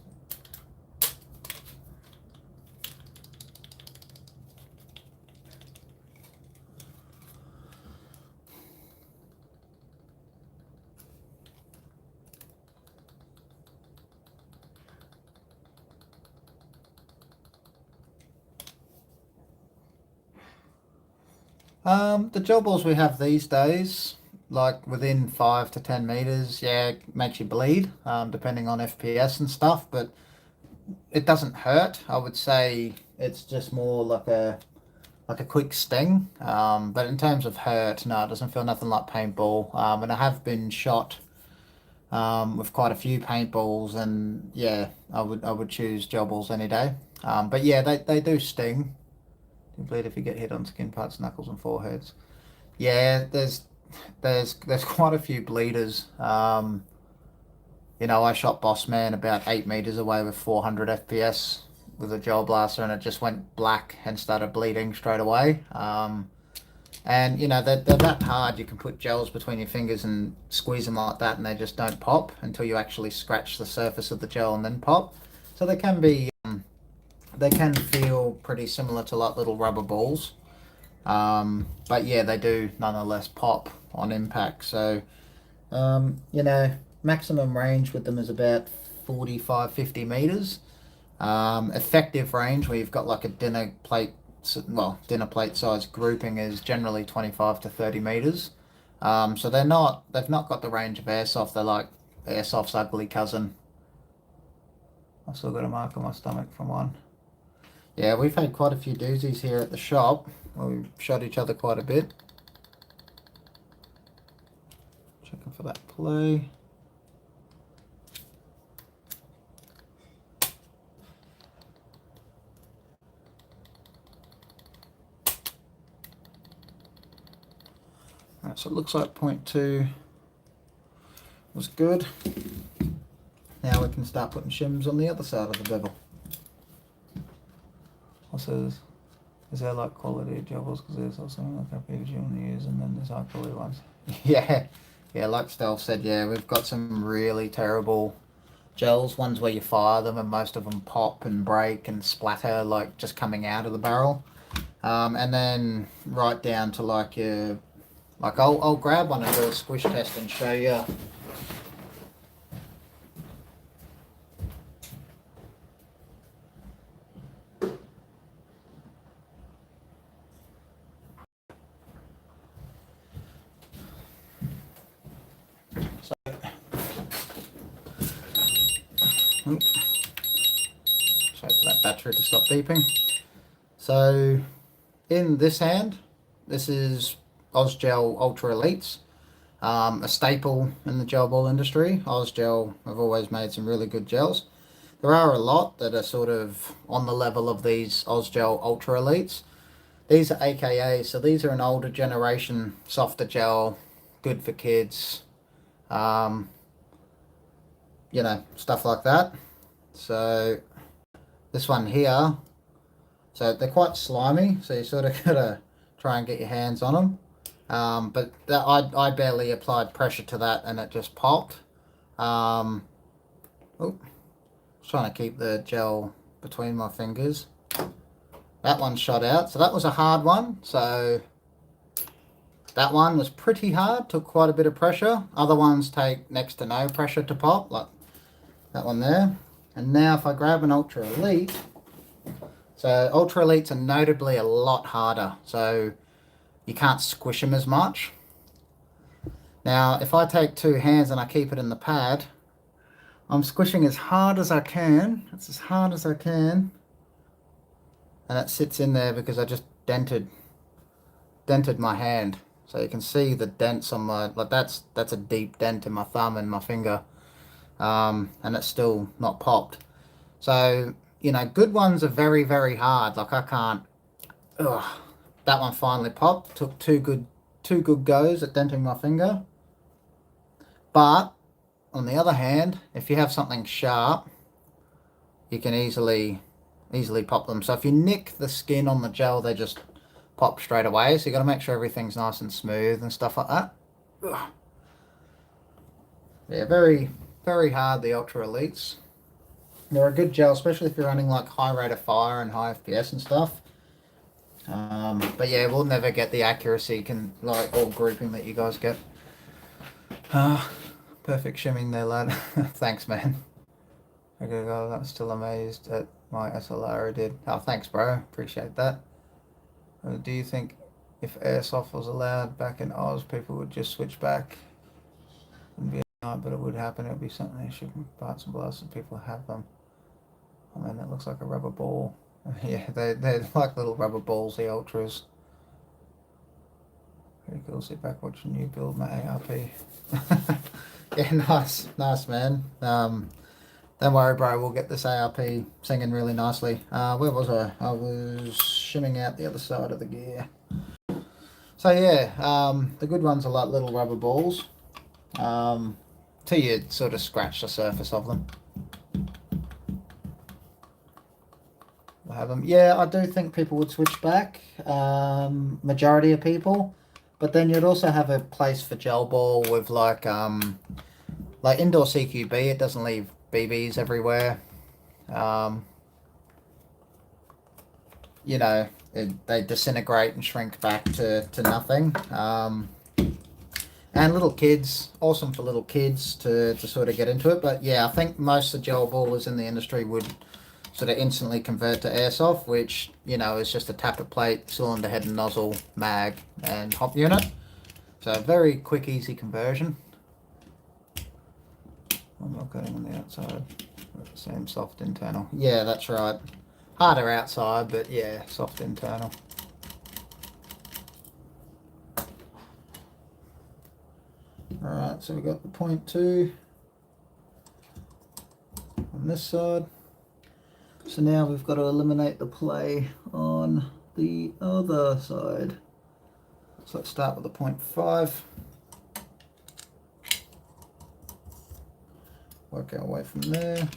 The gel balls we have these days, like within 5 to 10 meters, yeah, it makes you bleed, depending on FPS and stuff, but it doesn't hurt. I would say it's just more like a quick sting. But in terms of hurt, no, it doesn't feel nothing like paintball. And I have been shot with quite a few paintballs, and yeah, I would choose gel balls any day. But yeah, they do sting. You bleed if you get hit on skin parts, knuckles, and foreheads. Yeah, there's quite a few bleeders. I shot Boss Man about 8 meters away with 400 FPS with a gel blaster, and it just went black and started bleeding straight away. And they're that hard. You can put gels between your fingers and squeeze them like that, and they just don't pop until you actually scratch the surface of the gel and then pop. So they can be. They can feel pretty similar to like little rubber balls, but yeah, they do nonetheless pop on impact. So, maximum range with them is about 45-50 meters. Effective range where you've got like a dinner plate size grouping is generally 25 to 30 meters. So they've not got the range of airsoft. They're like airsoft's ugly cousin. I've still got a mark on my stomach from one. Yeah, we've had quite a few doozies here at the shop. We've shot each other quite a bit. Checking for that play. Right, so it looks like 0.2 was good. Now we can start putting shims on the other side of the bevel. Also, is there like quality gels? Because there's also like a big gel to use, and then there's high quality ones. Yeah, like Stealth said, yeah, we've got some really terrible gels. Ones where you fire them and most of them pop and break and splatter, like just coming out of the barrel. And then right down to like your, like I'll grab one and do a squish test and show you. Oops. Just wait for that battery to stop beeping. So in this hand, this is Ozgel Ultra Elites, a staple in the gel ball industry. Ozgel have always made some really good gels. There are a lot that are sort of on the level of these Ozgel Ultra Elites. These are AKA, so these are an older generation, softer gel, good for kids. You know, stuff like that. So this one here, so they're quite slimy, so you sort of gotta try and get your hands on them. But I barely applied pressure to that and it just popped. Oh, trying to keep the gel between my fingers. That one shot out, so that was a hard one. So that one was pretty hard, took quite a bit of pressure. Other ones take next to no pressure to pop, like that one there. And now if I grab an Ultra Elite, so Ultra Elites are notably a lot harder, so you can't squish them as much. Now if I take two hands and I keep it in the pad, I'm squishing as hard as I can. It's as hard as I can. And it sits in there because I just dented my hand. So you can see the dents on my, like that's a deep dent in my thumb and my finger. And it's still not popped. So, you know, good ones are very, very hard. Like I can't, that one finally popped. Took two good goes at denting my finger. But on the other hand, if you have something sharp, you can easily pop them. So if you nick the skin on the gel, they just pop straight away. So you got to make sure everything's nice and smooth and stuff like that. Ugh. Yeah, very, very hard, the Ultra Elites. They're a good gel, especially if you're running like high rate of fire and high FPS and stuff. But yeah, we'll never get the accuracy like or grouping that you guys get. Perfect shimming there, lad. Thanks, man. Okay, guys, I'm still amazed at my SLR I did. Oh, thanks, bro. Appreciate that. Do you think if airsoft was allowed back in Oz, people would just switch back? Wouldn't be a night, but it would happen. It would be something they should parts and blasts and people have them. I mean, that looks like a rubber ball. Yeah, they're like little rubber balls, the Ultras. Pretty cool. Sit back watching you build my ARP. Yeah, nice, man. Don't worry, bro. We'll get this ARP singing really nicely. Where was I? I was shimming out the other side of the gear. So yeah, the good ones are like little rubber balls. Till you sort of scratch the surface of them. Have them. Yeah, I do think people would switch back. Majority of people, but then you'd also have a place for gel ball with like indoor CQB. It doesn't leave BBs everywhere. You know, they disintegrate and shrink back to nothing. And little kids, awesome for little kids to sort of get into it. But yeah, I think most of the gel ballers in the industry would sort of instantly convert to airsoft, which, you know, is just a tappet plate, cylinder head and nozzle, mag, and hop unit. So very quick, easy conversion. I'm not going on the outside. Same soft internal. Yeah, that's right. Harder outside, but yeah, soft internal. Alright, so we've got the 0.2 on this side. So now we've got to eliminate the play on the other side. So let's start with the 0.5. Work our way from there.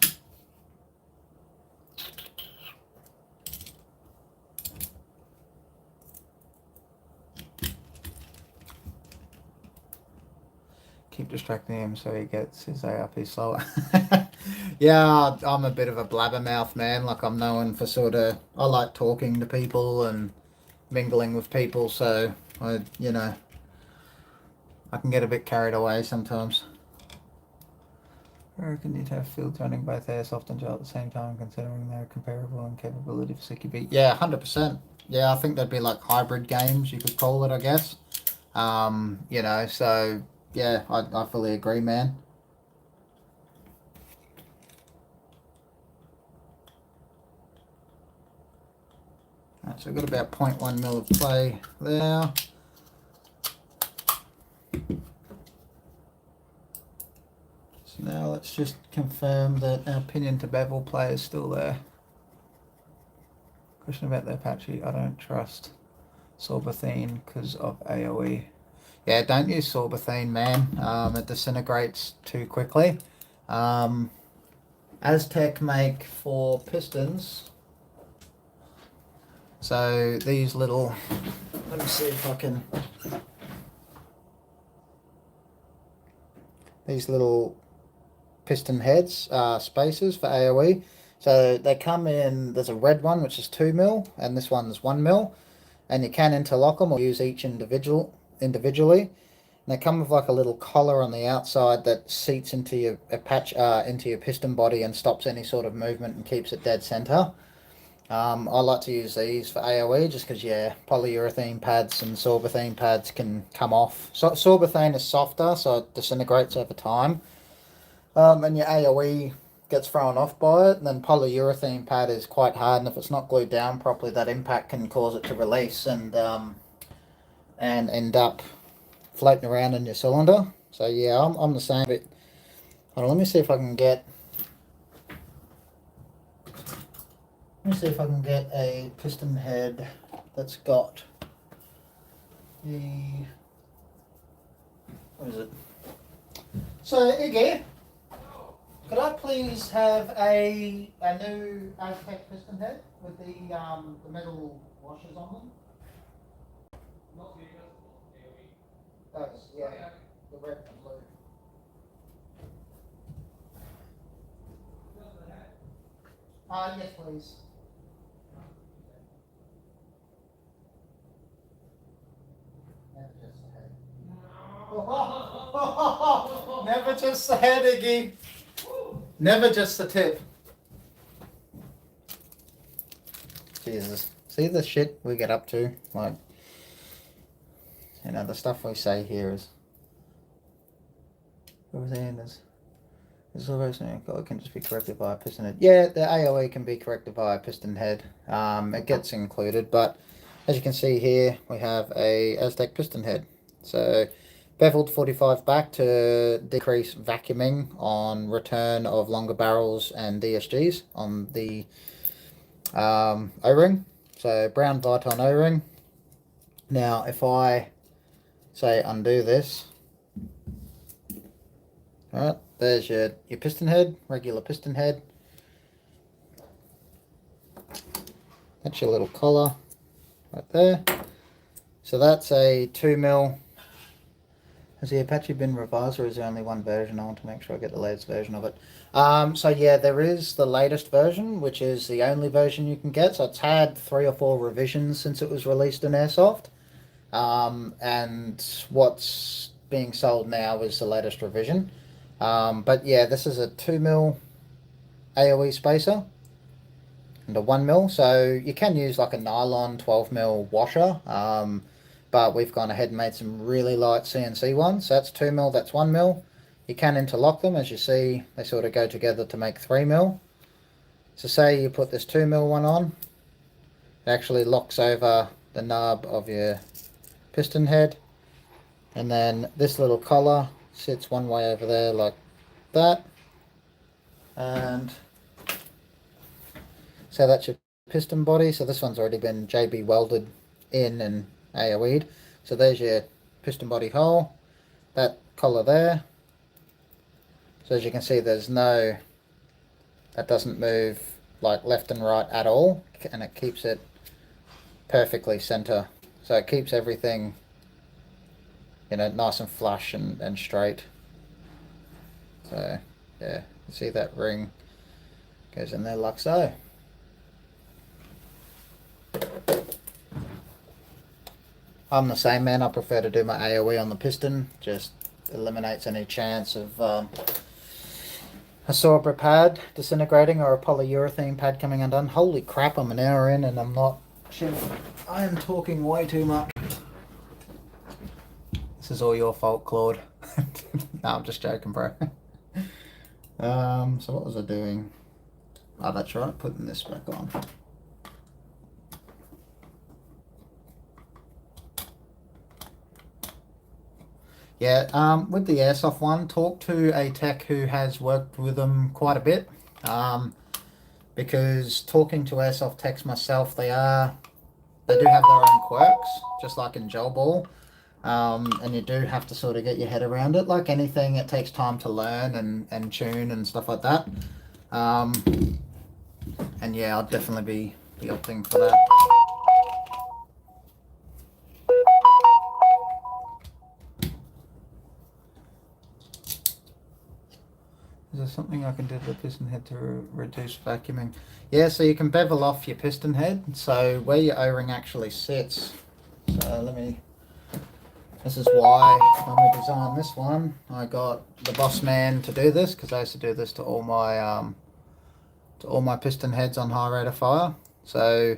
Keep distracting him so he gets his ARP slower. Yeah, I'm a bit of a blabbermouth, man. Like, I'm known for I like talking to people and mingling with people, so I can get a bit carried away sometimes. I reckon you'd have fields running both airsoft and gel at the same time, considering they're comparable in capability for CQB. Yeah, 100%. Yeah, I think they'd be like hybrid games, you could call it, I guess. So yeah, I fully agree, man. Right, so we've got about 0.1 mil of play there. So now let's just confirm that our pinion to bevel play is still there. Question about the Apache. I don't trust Sorbothene because of AoE. Yeah, don't use Sorbothene, man. It disintegrates too quickly. Aztec make 4 pistons. So these little, let me see if I can, these little piston heads are spacers for AoE. So they come in, there's a red one which is 2 mil and this one's 1 mil, and you can interlock them or use each individually. And they come with like a little collar on the outside that seats into your into your piston body and stops any sort of movement and keeps it dead center. I like to use these for AoE just because, yeah, polyurethane pads and sorbothene pads can come off. So sorbothane is softer, so it disintegrates over time. And your AoE gets thrown off by it. And then polyurethane pad is quite hard, and if it's not glued down properly, that impact can cause it to release and end up floating around in your cylinder. So yeah, I'm the same. But hold on, let me see if I can get a piston head that's got the, what is it? So Iggy, could I please have a new Aztec piston head with the metal washers on them? Those, yeah, the red and blue. Yes, please. Never just the head, Iggy. Never just the tip. Jesus. See the shit we get up to? Like, the stuff we say here is... What was saying is... It can just be corrected by a piston head. Yeah, the AoE can be corrected by a piston head. It gets included, but as you can see here, we have a Aztec piston head. So beveled 45 back to decrease vacuuming on return of longer barrels and DSGs on the O-ring. So brown Viton O-ring. Now if I say undo this, alright, there's your piston head, regular piston head. That's your little collar right there. So that's a 2 mil. Has the Apache been revised, or is there only one version? I want to make sure I get the latest version of it. So yeah, there is the latest version, which is the only version you can get. So it's had 3 or 4 revisions since it was released in Airsoft. And what's being sold now is the latest revision. But yeah, this is a 2 mil AoE spacer and a 1 mil. So you can use like a nylon 12 mil washer. but we've gone ahead and made some really light CNC ones. So that's 2mm, that's 1mm. You can interlock them, as you see, they sort of go together to make 3mm. So say you put this 2mm one on, it actually locks over the nub of your piston head, and then this little collar sits one way over there like that, and so that's your piston body. So this one's already been JB welded in and AOE'd. So there's your piston body hole, that collar there. So as you can see, that doesn't move like left and right at all, and it keeps it perfectly center. So it keeps everything, you know, nice and flush and straight. So yeah, you see that ring goes in there like so. I'm the same, man. I prefer to do my AOE on the piston. Just eliminates any chance of a Sorber pad disintegrating or a polyurethane pad coming undone. Holy crap, I'm an hour in and I'm not... Shit, I am talking way too much. This is all your fault, Claude. No, I'm just joking, bro. So what was I doing? Oh, that's right, putting this back on. Yeah, with the airsoft one, talk to a tech who has worked with them quite a bit. Because talking to airsoft techs myself, they do have their own quirks, just like in gel ball. And you do have to sort of get your head around it. Like anything, it takes time to learn and tune and stuff like that. And yeah, I'll definitely be opting for that. Is there something I can do to the piston head to reduce vacuuming? Yeah, so you can bevel off your piston head. So where your O-ring actually sits. So this is why when we designed this one, I got the boss man to do this, because I used to do this to all my piston heads on high rate of fire. So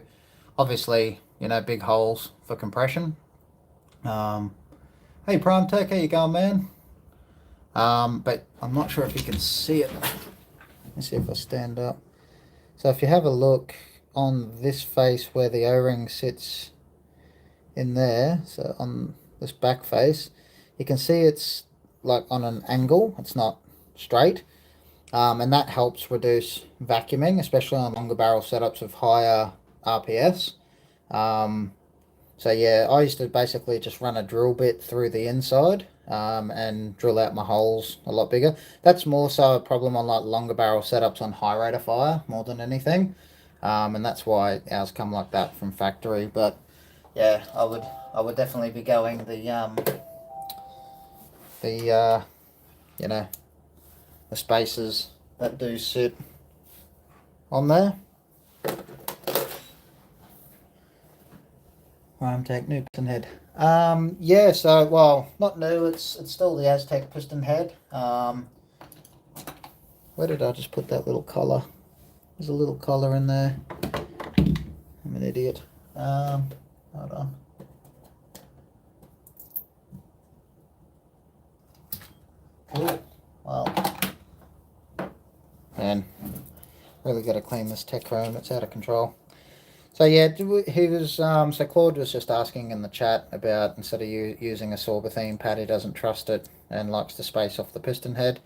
obviously, you know, big holes for compression. Hey Prime Tech, how you going, man? But I'm not sure if you can see it. Let's see if I stand up. So if you have a look on this face where the O-ring sits in there, so on this back face, you can see it's like on an angle, it's not straight, and that helps reduce vacuuming, especially on longer barrel setups of higher RPS. So yeah, I used to basically just run a drill bit through the inside and drill out my holes a lot bigger. That's more so a problem on like longer barrel setups on high rate of fire more than anything, and that's why ours come like that from factory. But yeah, I would definitely be going the you know, the spacers that do sit on there. Tech new piston head. Yeah, so well, not new. It's still the Aztec piston head. Where did I just put that little collar? There's a little collar in there. I'm an idiot. Hold on. Oh, well, man, really got to clean this tech room. It's out of control. So yeah, he was. So Claude was just asking in the chat about, instead of using a Sorber pad, he doesn't trust it and likes to space off the piston head.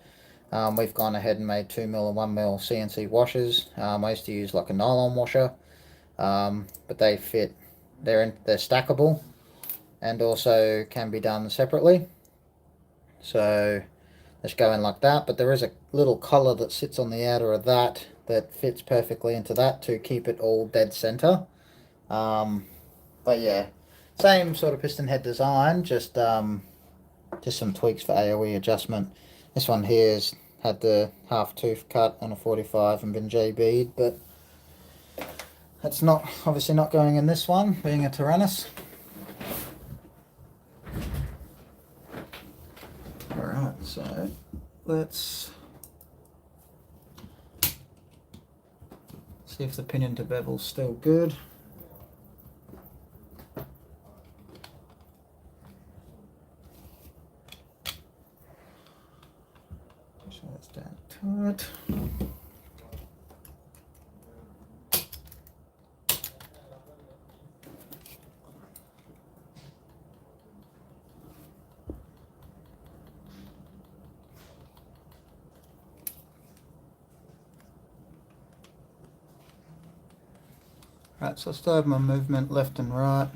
We've gone ahead and made 2mm and 1mm CNC washers. I used to use like a nylon washer, but they fit. They're stackable, and also can be done separately. So let's go in like that. But there is a little collar that sits on the outer of that fits perfectly into that to keep it all dead center. But yeah, same sort of piston head design, just some tweaks for AOE adjustment. This one here's had the half tooth cut on a 45 and been JB'd, but that's not obviously not going in this one, being a Taranis. Alright, so let's see if the pinion to bevel's still good. to it. Right, so I still have my movement left and right.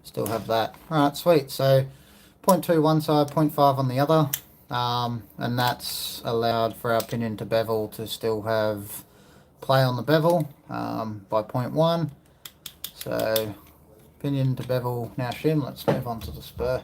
Still have that. Alright, sweet. So 0.2 one side, 0.5 on the other. And that's allowed for our pinion to bevel to still have play on the bevel by 0.1. So pinion to bevel now shim. Let's move on to the spur.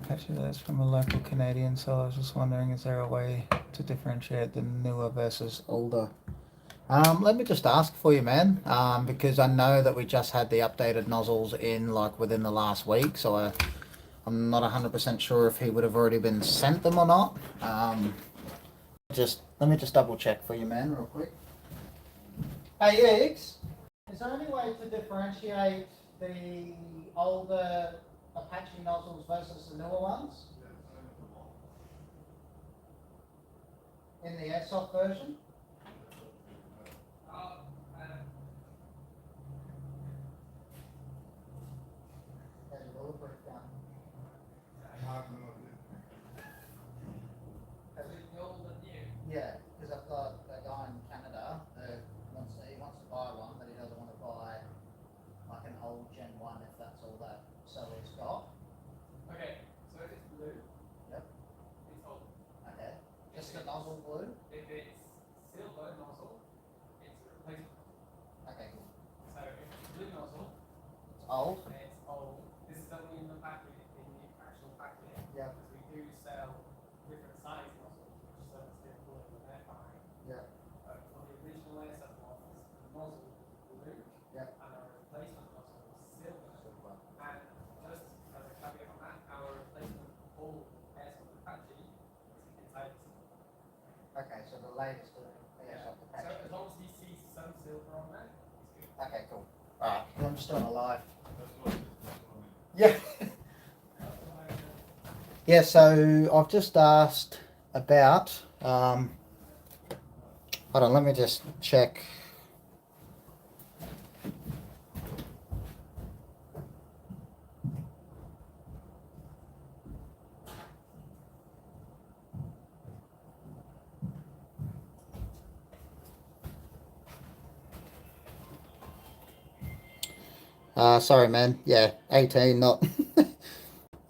Actually, that's from a local Canadian, so I was just wondering, is there a way to differentiate the newer versus older? Let me just ask for you, man, because I know that we just had the updated nozzles in like within the last week, so I'm not 100% sure if he would have already been sent them or not. Let me just double check for you, man, real quick. Hey, Eggs, is there any way to differentiate the older Apache nozzles versus the newer ones? In the airsoft version? Yeah, because I've got a guy in Canada that he wants to buy one, but he doesn't want to buy like an old Gen 1 if that's all that seller's got. Okay, so if it's blue, Yep. it's old. Okay. Just the nozzle blue? If it's silver nozzle, it's a replacement. Okay, cool. So if it's blue nozzle, It's old? it's old. This is only in the package, in the actual package. Yep. Because we do sell different size nozzles, which is still blue and they're fine. Yep. But for the original airsoft ones, the nozzle was blue. Yep. And our replacement nozzle was silver. Silver. And just as a caveat on that, our replacement old airsoft Apache is inside the silver. Okay, so the latest airsoft So Apache. as long as he sees some silver on there, it's good. Okay, cool. Alright, I'm just doing a live. Yeah. Yeah, so I've just asked about, hold on, let me just check. Sorry, man. Yeah, 18, not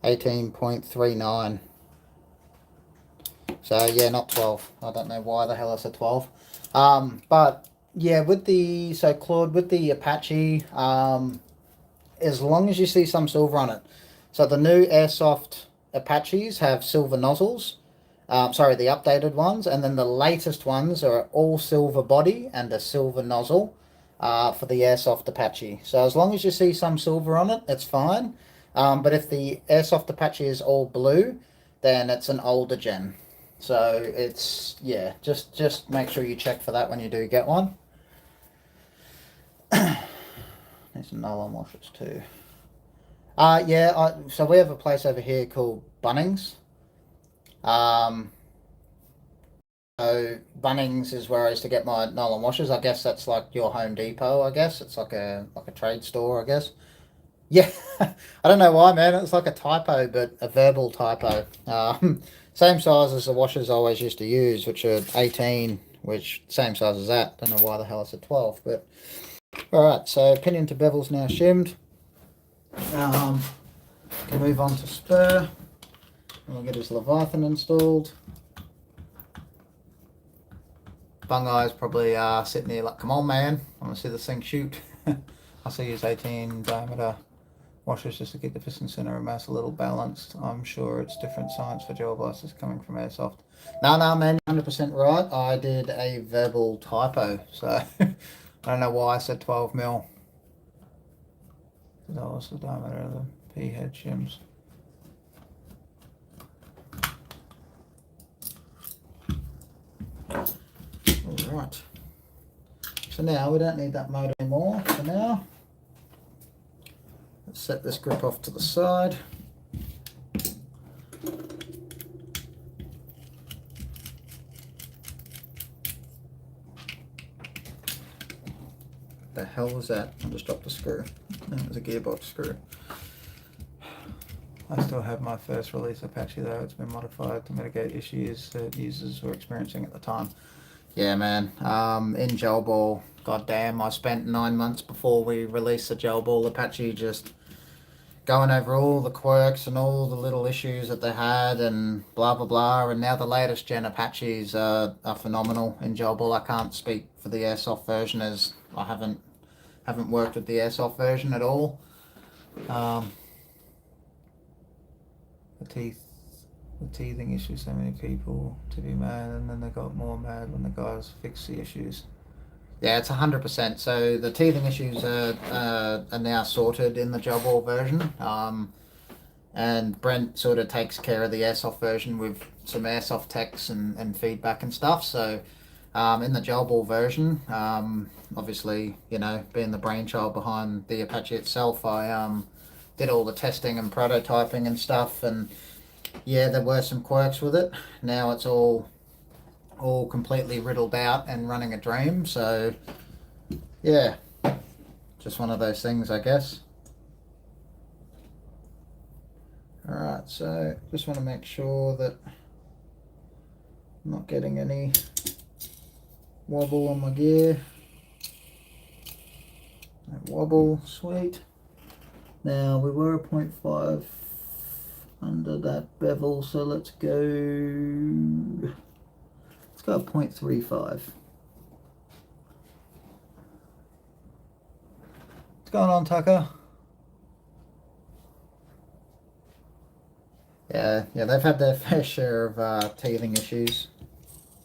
18.39. So yeah, not 12. I don't know why the hell I said 12. But yeah, Claude, with the Apache, as long as you see some silver on it. So the new airsoft Apaches have silver nozzles. Sorry, the updated ones, and then the latest ones are all silver body and a silver nozzle for the airsoft Apache. So as long as you see some silver on it, it's fine. But if the airsoft Apache is all blue, then it's an older gen. So it's, yeah, just make sure you check for that when you do get one. There's some nylon washers too. So we have a place over here called Bunnings. So Bunnings is where I used to get my nylon washers. I guess that's like your Home Depot, I guess. It's like a trade store, I guess. Yeah, I don't know why, man. It's like a typo, but a verbal typo. Same size as the washers I always used to use, which are 18, which same size as that. Don't know why the hell I said 12, but alright, so pinion to bevel's now shimmed. Can move on to spur. And we'll get his Leviathan installed. Bungai's probably sitting there like, come on, man, I want to see this thing shoot. I see his 18 diameter washers just to keep the piston center of mass a little balanced. I'm sure it's different science for gel blasters coming from airsoft. No, man, 100% right. I did a verbal typo, so I don't know why I said 12 mil. That was the diameter of the P head shims. Right. So now we don't need that motor anymore for now. Let's set this grip off to the side. The hell was that? I just dropped a screw. No, it was a gearbox screw. I still have my first release Apache though. It's been modified to mitigate issues that users were experiencing at the time. Yeah, man. In gel ball, goddamn, I spent 9 months before we released the gel ball Apache just going over all the quirks and all the little issues that they had and blah blah blah. And now the latest gen Apaches are phenomenal in gel ball. I can't speak for the airsoft version as I haven't worked with the airsoft version at all. The teething issue, so many people to be mad, and then they got more mad when the guys fixed the issues. Yeah, it's 100%. So the teething issues are now sorted in the gel ball version, and Brent sort of takes care of the airsoft version with some airsoft techs and feedback and stuff. So in the gel ball version, obviously, you know, being the brainchild behind the Apache itself, I did all the testing and prototyping and stuff, and yeah, there were some quirks with it. Now it's all completely riddled out and running a dream. So yeah, just one of those things, I guess. All right, so just want to make sure that I'm not getting any wobble on my gear. No wobble, sweet. Now we were a 0.5 under that bevel, so let's go 0.35. What's going on, Tucker? Yeah, they've had their fair share of teething issues,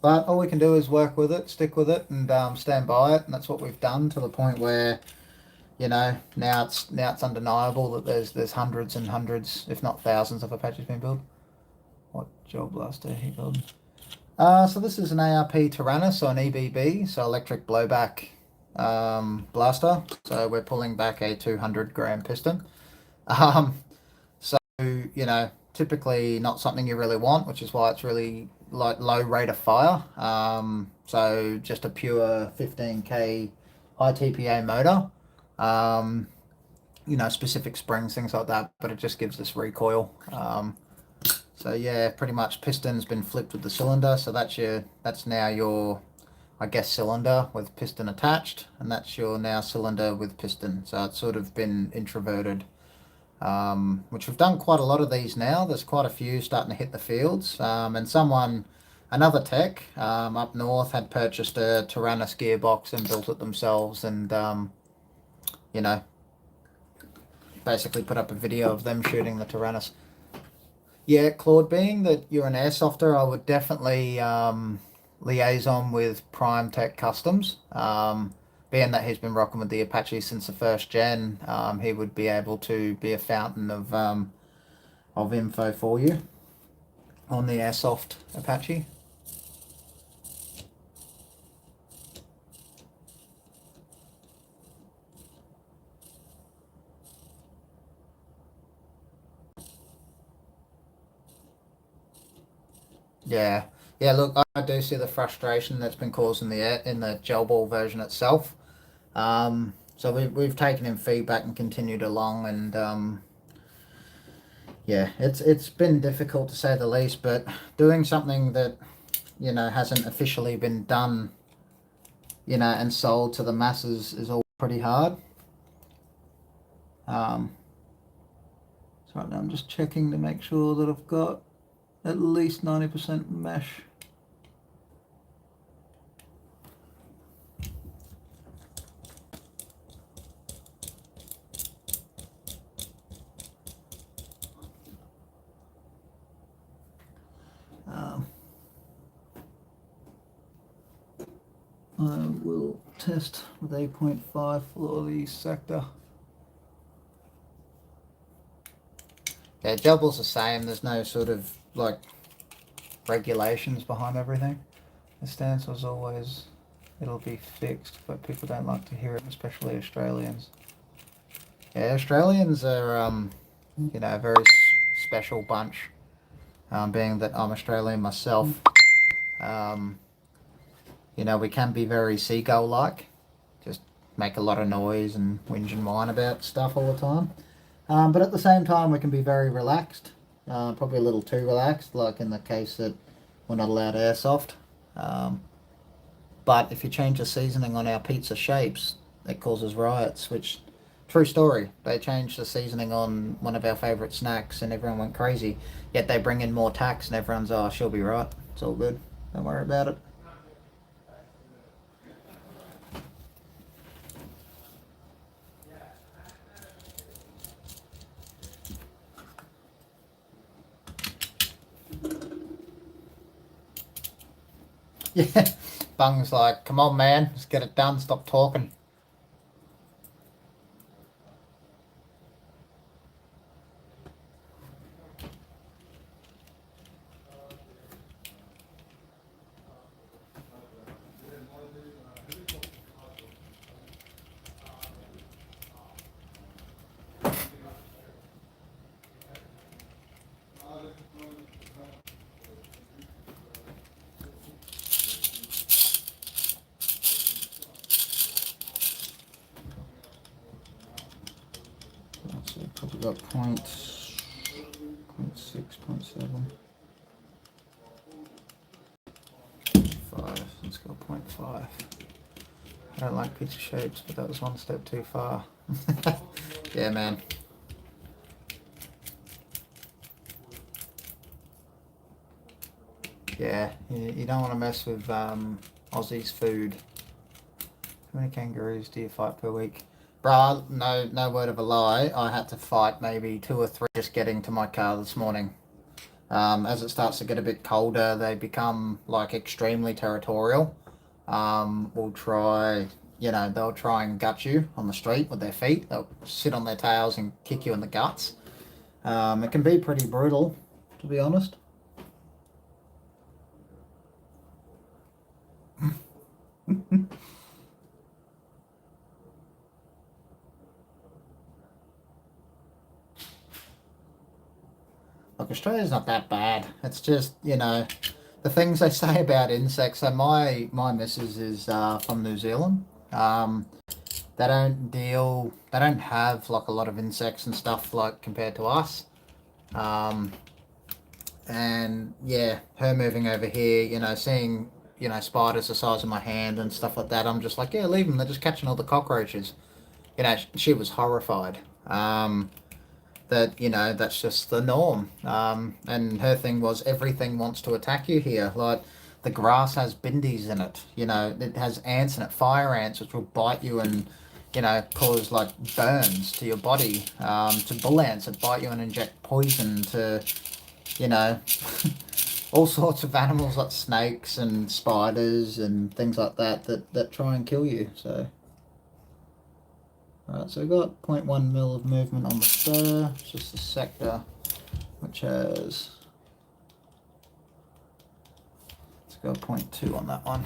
but all we can do is work with it, stick with it, and stand by it, and that's what we've done to the point where, you know, now it's undeniable that there's hundreds and hundreds, if not thousands, of Apaches being built. What gel blaster are you building? So this is an ARP Taranis, or an EBB, so electric blowback blaster. So we're pulling back a 200 gram piston. So, you know, typically not something you really want, which is why it's really like low rate of fire. So just a pure 15k high TPA motor. You know, specific springs, things like that, but it just gives this recoil. So yeah, pretty much piston's been flipped with the cylinder, so that's now your, I guess, cylinder with piston attached, and that's your now cylinder with piston. So it's sort of been introverted, which we've done quite a lot of these now. There's quite a few starting to hit the fields, and another tech up north had purchased a Taranis gearbox and built it themselves, and you know, basically put up a video of them shooting the Taranis. Yeah, Claude, being that you're an airsofter, I would definitely liaison with Prime Tech Customs. Being that he's been rocking with the Apache since the first gen, he would be able to be a fountain of info for you on the airsoft Apache. Yeah, look, I do see the frustration that's been caused in the gel ball version itself. So we've taken in feedback and continued along, and yeah, it's been difficult to say the least. But doing something that, you know, hasn't officially been done, you know, and sold to the masses is all pretty hard. So right now I'm just checking to make sure that I've got at least 90% mesh. I will test with 8.5 for the sector. Yeah, gel ball's the same. There's no sort of like regulations behind everything. The stance was always it'll be fixed, but people don't like to hear it, especially Australians. Yeah, Australians are, a very special bunch, being that I'm Australian myself. Um, we can be very seagull-like, just make a lot of noise and whinge and whine about stuff all the time. But at the same time, we can be very relaxed, probably a little too relaxed, like in the case that we're not allowed airsoft. But if you change the seasoning on our pizza shapes, it causes riots, which, true story, they changed the seasoning on one of our favourite snacks and everyone went crazy. Yet they bring in more tax and everyone's, oh, she'll be right. It's all good. Don't worry about it. Yeah, Bung's like, come on, man, let's get it done, stop talking. So probably got point 6, 0.7. 5. Let's go 0.5. I don't like pizza shapes, but that was one step too far. Yeah, man. Yeah, you don't want to mess with Aussie's food. How many kangaroos do you fight per week? Bruh, no word of a lie. I had to fight maybe 2 or 3 just getting to my car this morning. As it starts to get a bit colder, they become like extremely territorial. They'll try and gut you on the street with their feet. They'll sit on their tails and kick you in the guts. It can be pretty brutal, to be honest. Look, Australia's not that bad. It's just, the things they say about insects. So my missus is from New Zealand. They don't have like a lot of insects and stuff like compared to us. And yeah, her moving over here, seeing, spiders the size of my hand and stuff like that, I'm just like, yeah, leave them. They're just catching all the cockroaches. She was horrified. That's just the norm. And her thing was everything wants to attack you here. Like the grass has bindies in it. It has ants in it, fire ants, which will bite you and cause like burns to your body. To bull ants that bite you and inject poison to, all sorts of animals like snakes and spiders and things like that try and kill you. So. Alright, so we've got 0.1 mil of movement on the spur. It's just the sector, which has, let's go 0.2 on that one.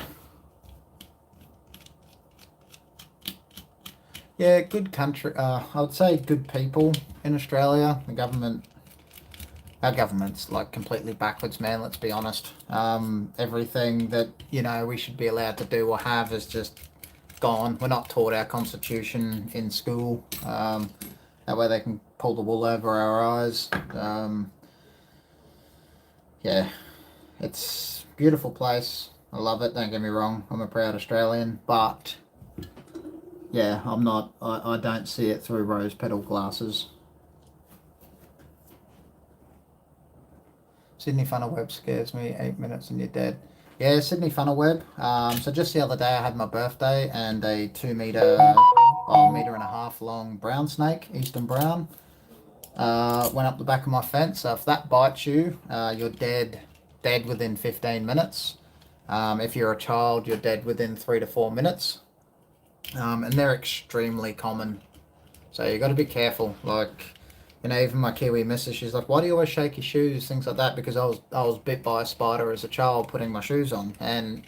Yeah, good country. I would say good people in Australia. Our government's like completely backwards, man. Let's be honest. Everything that we should be allowed to do or have is just gone. We're not taught our constitution in school. That way they can pull the wool over our eyes. Yeah, it's a beautiful place. I love it. Don't get me wrong. I'm a proud Australian, but yeah, I'm not. I don't see it through rose petal glasses. Sydney funnel web scares me. 8 minutes and you're dead. Yeah, Sydney funnel web. So just the other day I had my birthday and a 2 meter, meter and a half long brown snake, eastern brown, went up the back of my fence. So if that bites you, you're dead within 15 minutes. If you're a child, you're dead within 3 to 4 minutes. And they're extremely common. So you got to be careful. Like, even my Kiwi missus, she's like, why do you always shake your shoes? Things like that, because I was bit by a spider as a child putting my shoes on. And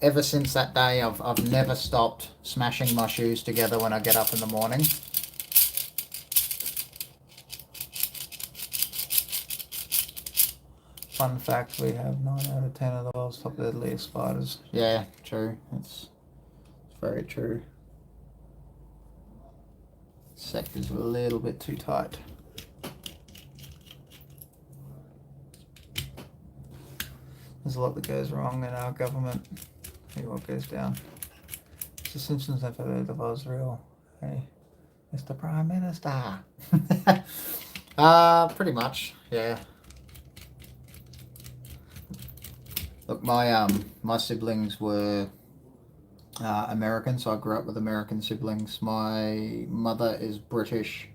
ever since that day, I've never stopped smashing my shoes together when I get up in the morning. Fun fact, we have 9 out of 10 of the world's top deadliest spiders. Yeah, true. It's very true. Sector's a little bit too tight. There's a lot that goes wrong in our government. See what goes down. The Simpsons never heard of Osreal. Hey, Mr. Prime Minister. Pretty much, yeah. Look, my siblings were American, so I grew up with American siblings. My mother is British.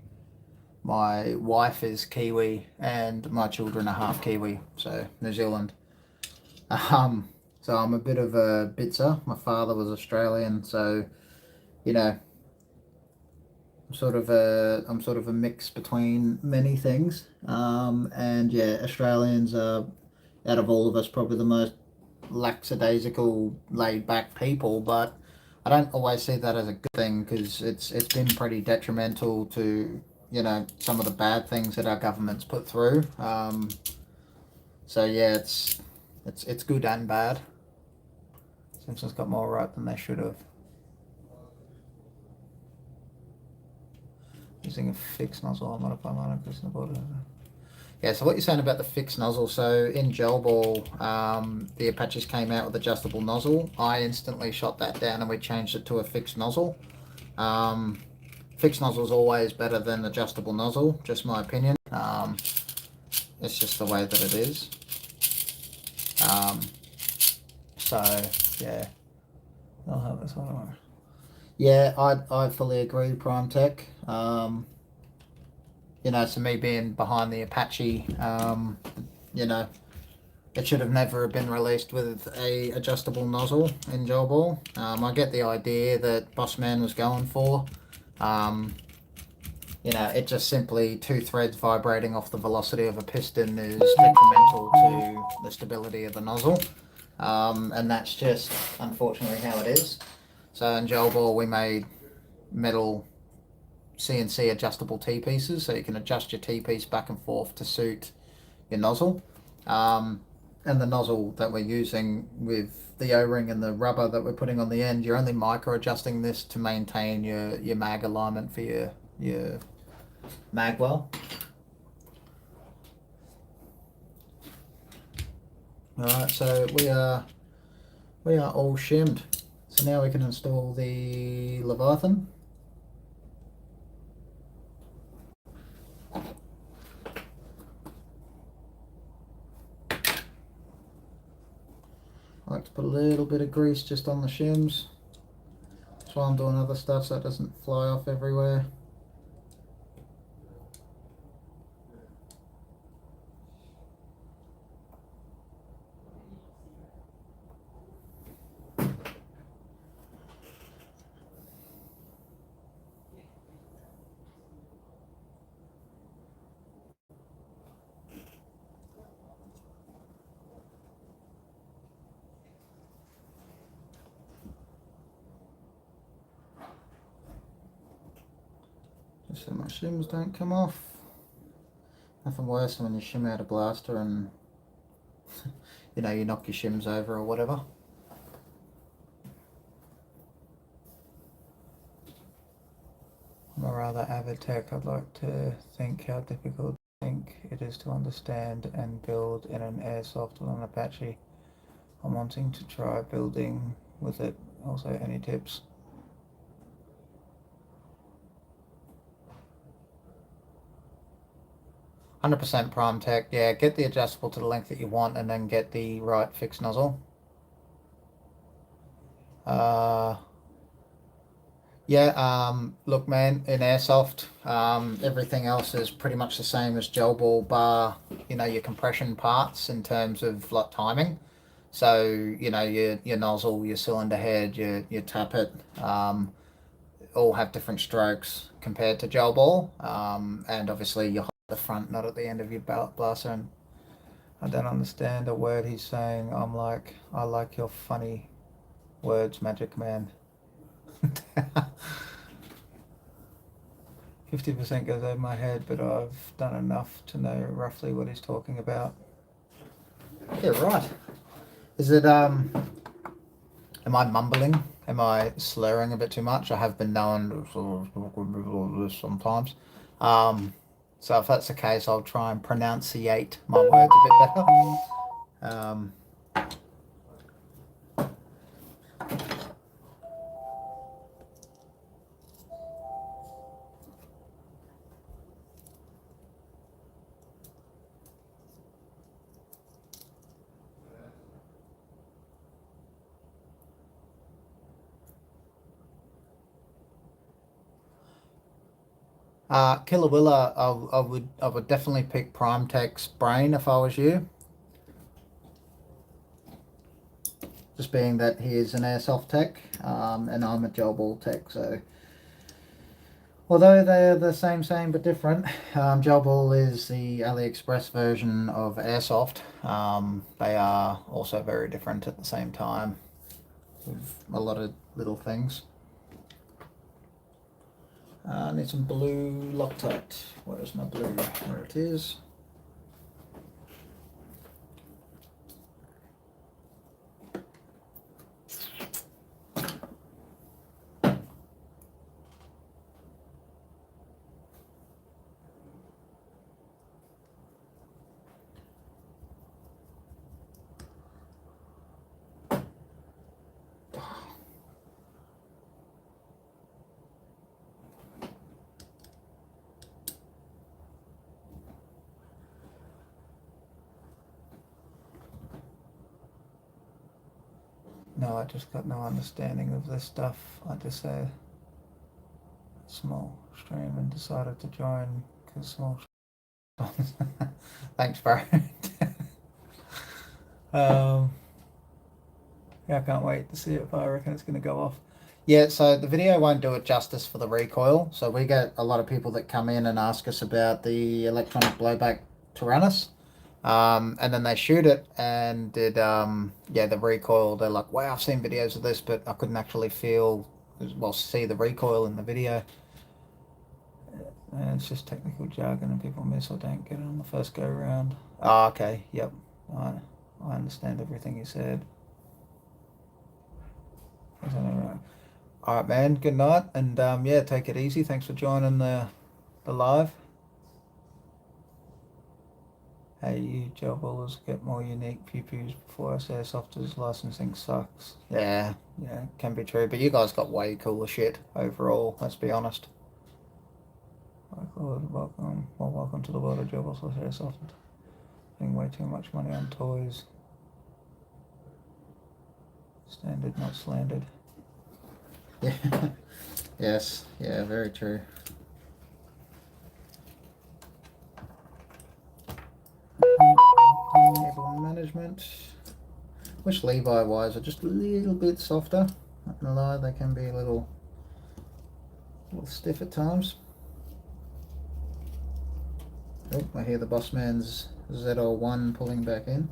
My wife is Kiwi, and my children are half Kiwi, so New Zealand. So I'm a bit of a bitzer. My father was Australian, so you know, I'm sort of a mix between many things. And yeah, Australians are, out of all of us, probably the most lackadaisical, laid back people, but I don't always see that as a good thing, because it's been pretty detrimental to, you know, some of the bad things that our government's put through. So yeah, it's good and bad. Simpsons got more right than they should have. Using a fixed nozzle, I'll modify mine and press the border. Yeah, so what you're saying about the fixed nozzle, so in Gel Ball, the Apaches came out with adjustable nozzle. I instantly shot that down and we changed it to a fixed nozzle. Fixed nozzle is always better than adjustable nozzle, just my opinion. It's just the way that it is. So yeah, I'll have this one. Yeah, I fully agree, Prime Tech. You know, so me being behind the Apache, you know, it should have never been released with a adjustable nozzle in Gel Ball. I get the idea that Bossman was going for. You know, it just simply 2 threads vibrating off the velocity of a piston is detrimental to the stability of the nozzle. And that's just unfortunately how it is. So in Gel Ball we made metal CNC adjustable T-pieces, so you can adjust your T-piece back and forth to suit your nozzle. And the nozzle that we're using with the O-ring and the rubber that we're putting on the end, you're only micro adjusting this to maintain your mag alignment for your mag well. Alright, so we are all shimmed. So now we can install the Leviathan. I like to put a little bit of grease just on the shims. That's why I'm doing other stuff, so it doesn't fly off everywhere. Just so my shims don't come off. Nothing worse than when you shim out a blaster and you know, you knock your shims over or whatever. I'm a rather avid tech. I'd like to think how difficult I think it is to understand and build in an airsoft on an Apache. I'm wanting to try building with it. Also, any tips? %, Prime Tech. Yeah, get the adjustable to the length that you want and then get the right fixed nozzle. Yeah, look man, in airsoft, everything else is pretty much the same as Gel Ball, bar, you know, your compression parts in terms of like timing. So, you know, your nozzle, your cylinder head, your tappet, all have different strokes compared to Gel Ball. And obviously you hold the front, not at the end of your blaster. And I don't understand a word he's saying. I'm like, I like your funny Words, magic command. 50% goes over my head, but I've done enough to know roughly what he's talking about. Yeah, right. Is it, am I mumbling? Am I slurring a bit too much? I have been known to sort of this sometimes. So if that's the case, I'll try and pronunciate my words a bit better. Killawilla, I would definitely pick Prime Tech's Brain if I was you. Just being that he is an airsoft tech, and I'm a gel ball tech, so although they're the same but different, gel ball is the AliExpress version of airsoft. They are also very different at the same time with a lot of little things. I need some blue Loctite. Where's my blue? There it is. No, I just got no understanding of this stuff. I just say small stream and decided to join because small. Thanks, bro. Yeah, I can't wait to see if I reckon it's going to go off. Yeah, so the video won't do it justice for the recoil. So we get a lot of people that come in and ask us about the electronic blowback Taranis. And then they shoot it and did, yeah, the recoil. They're like, wow, I've seen videos of this, but I couldn't actually see the recoil in the video. And it's just technical jargon and people miss or don't get it on the first go round. Oh, okay, yep. I understand everything you said. Alright, man, good night. And yeah, take it easy. Thanks for joining the live. Hey, you gel ballers get more unique pew-pews before us airsofters. Licensing sucks. Yeah, can be true. But you guys got way cooler shit overall, let's be honest. Welcome to the world of gel balls airsoft. Spending way too much money on toys. Standard, not slandered. Yeah. Yes. Yeah, very true. Cable management. Wish Levi wires are just a little bit softer. Not gonna lie, they can be a little stiff at times. Oh, I hear the boss man's ZL1 pulling back in.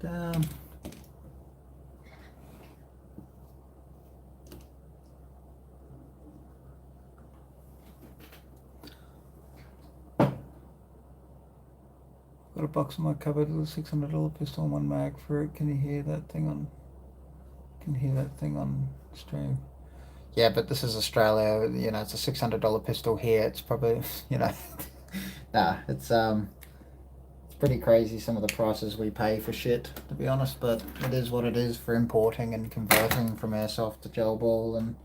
Down. Got a box in my cupboard with a $600 pistol and one mag for it. Can you hear that thing on? Stream? Yeah, but this is Australia. You know, it's a $600 pistol here. It's probably, you know, nah. It's pretty crazy some of the prices we pay for shit, to be honest, but it is what it is for importing and converting from airsoft to gel ball and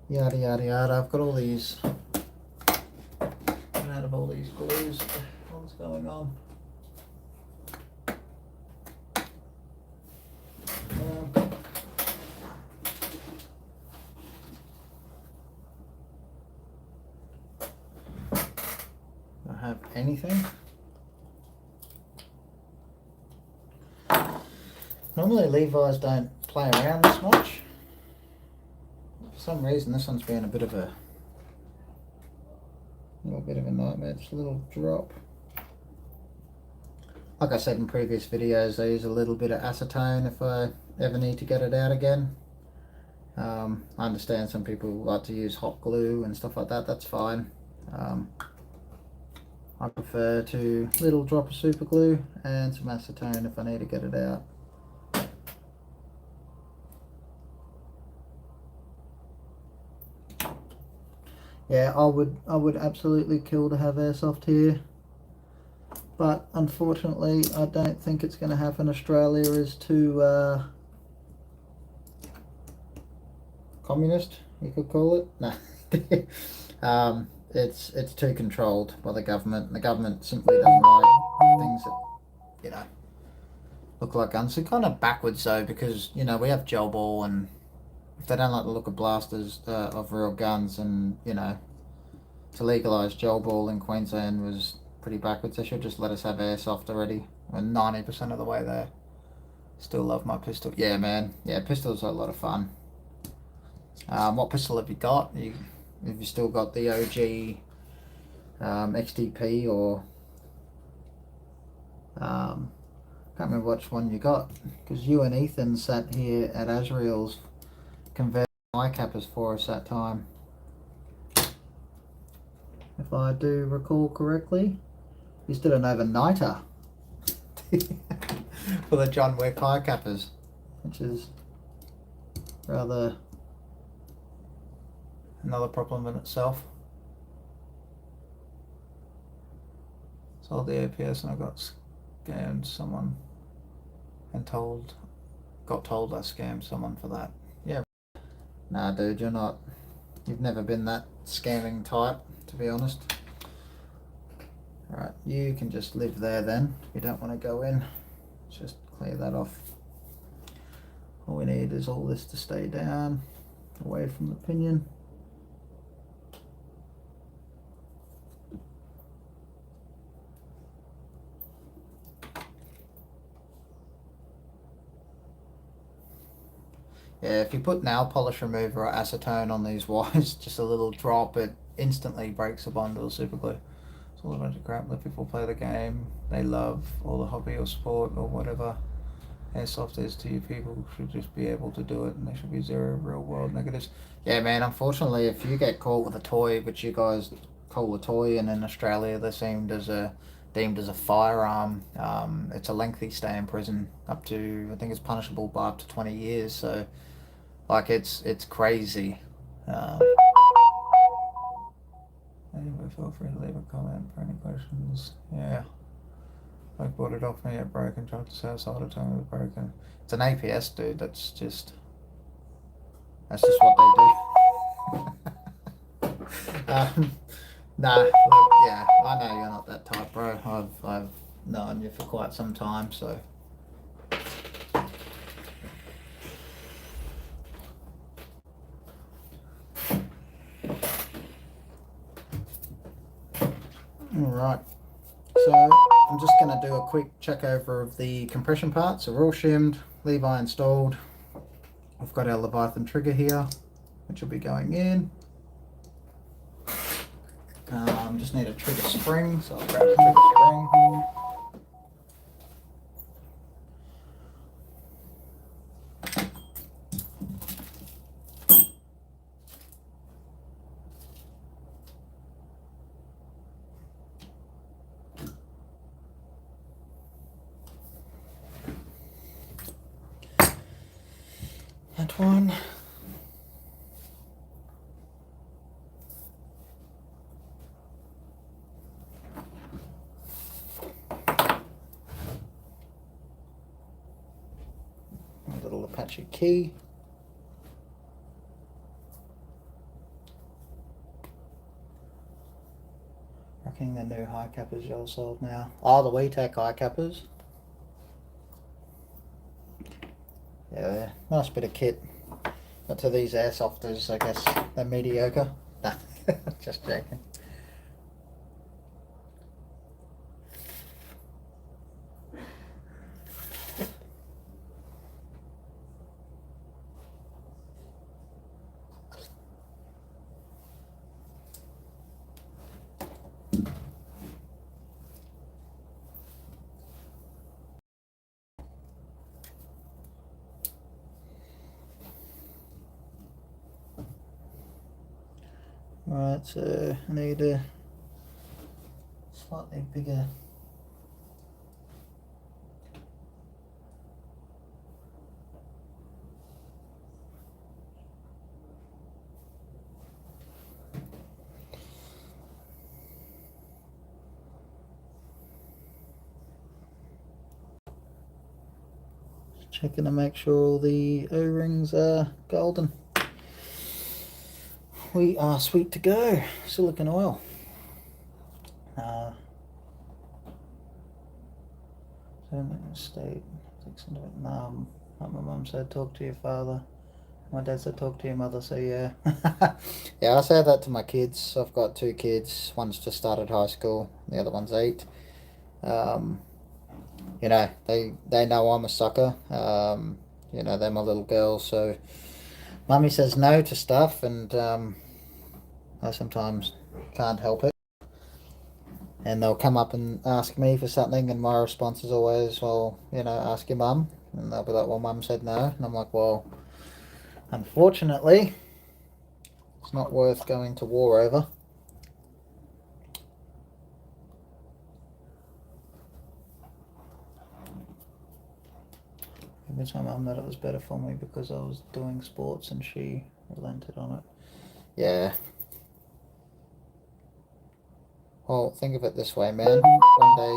yada yada yada. I've got all these, out of all these glues. What's going on? I have anything. Normally Levi's don't play around this much. For some reason this one's been a bit of a nightmare. Just a little drop. Like I said in previous videos, I use a little bit of acetone if I ever need to get it out again. I understand some people like to use hot glue and stuff like that. That's fine. I prefer to little drop of super glue and some acetone if I need to get it out. Yeah, I would absolutely kill to have airsoft here, but unfortunately I don't think it's going to happen. Australia is too communist, you could call it. No. It's too controlled by the government. The government simply doesn't like things that, you know, look like guns. It's kind of backwards though, because, you know, we have gel ball, and if they don't like the look of blasters of real guns, and, you know, to legalise gel ball in Queensland was pretty backwards. They should just let us have airsoft already. We're 90% of the way there. Still love my pistol. Yeah, man. Yeah, pistols are a lot of fun. What pistol have you got? Have you still got the OG XDP, or can't remember which one you got, because you and Ethan sat here at Azrael's converting eye cappers for us that time, if I do recall correctly. You did an overnighter for the John Wick eye cappers, which is rather another problem in itself. Sold the APS and I got scammed someone and got told I scammed someone for that. Yeah. Nah, dude, you've never been that scamming type, to be honest. Alright, you can just live there then. You don't want to go in. Let's just clear that off. All we need is all this to stay down, away from the pinion. Yeah, if you put nail polish remover or acetone on these wires, just a little drop, it instantly breaks a bundle of super glue. It's all a bunch of crap. Let people play the game they love, or the hobby or sport or whatever airsoft is to you. People should just be able to do it, and there should be zero real world negatives. Yeah, man, unfortunately, if you get caught with a toy, which you guys call a toy, and in Australia they're deemed as a firearm, it's a lengthy stay in prison, up to, I think it's punishable by up to 20 years. So, like, it's crazy. Anyway, feel free to leave a comment for any questions. Yeah. I bought it off me at broken, tried to say I sold it to me, it was broken. It's an APS, dude. That's just what they do. Nah, look, yeah, I know you're not that type, bro. I've known you for quite some time, so. Alright, so I'm just going to do a quick check over of the compression parts. So we're all shimmed, Levi installed. I've got our Leviathan trigger here, which will be going in. Just need a trigger spring, so I'll grab the trigger spring. That one. little Apache key. Rocking the new high cappers y'all sold now. Oh, the WeTech high cappers. Yeah, nice bit of kit. But to these airsofters, I guess they're mediocre. Nah, just joking. Right, so I need a slightly bigger checking to make sure all the O-rings are golden. We are sweet to go. Silicon oil. State. Like my mum said, talk to your father. My dad said, talk to your mother. So yeah, yeah. I say that to my kids. I've got 2 kids. One's just started high school. The other one's 8. You know, they know I'm a sucker. You know, they're my little girls. So, mummy says no to stuff, and I sometimes can't help it. And they'll come up and ask me for something, and my response is always, well, you know, ask your mum. And they'll be like, well, mum said no. And I'm like, well, unfortunately, it's not worth going to war over. I told my mum that it was better for me because I was doing sports and she relented on it. Yeah. Well, think of it this way, man. One day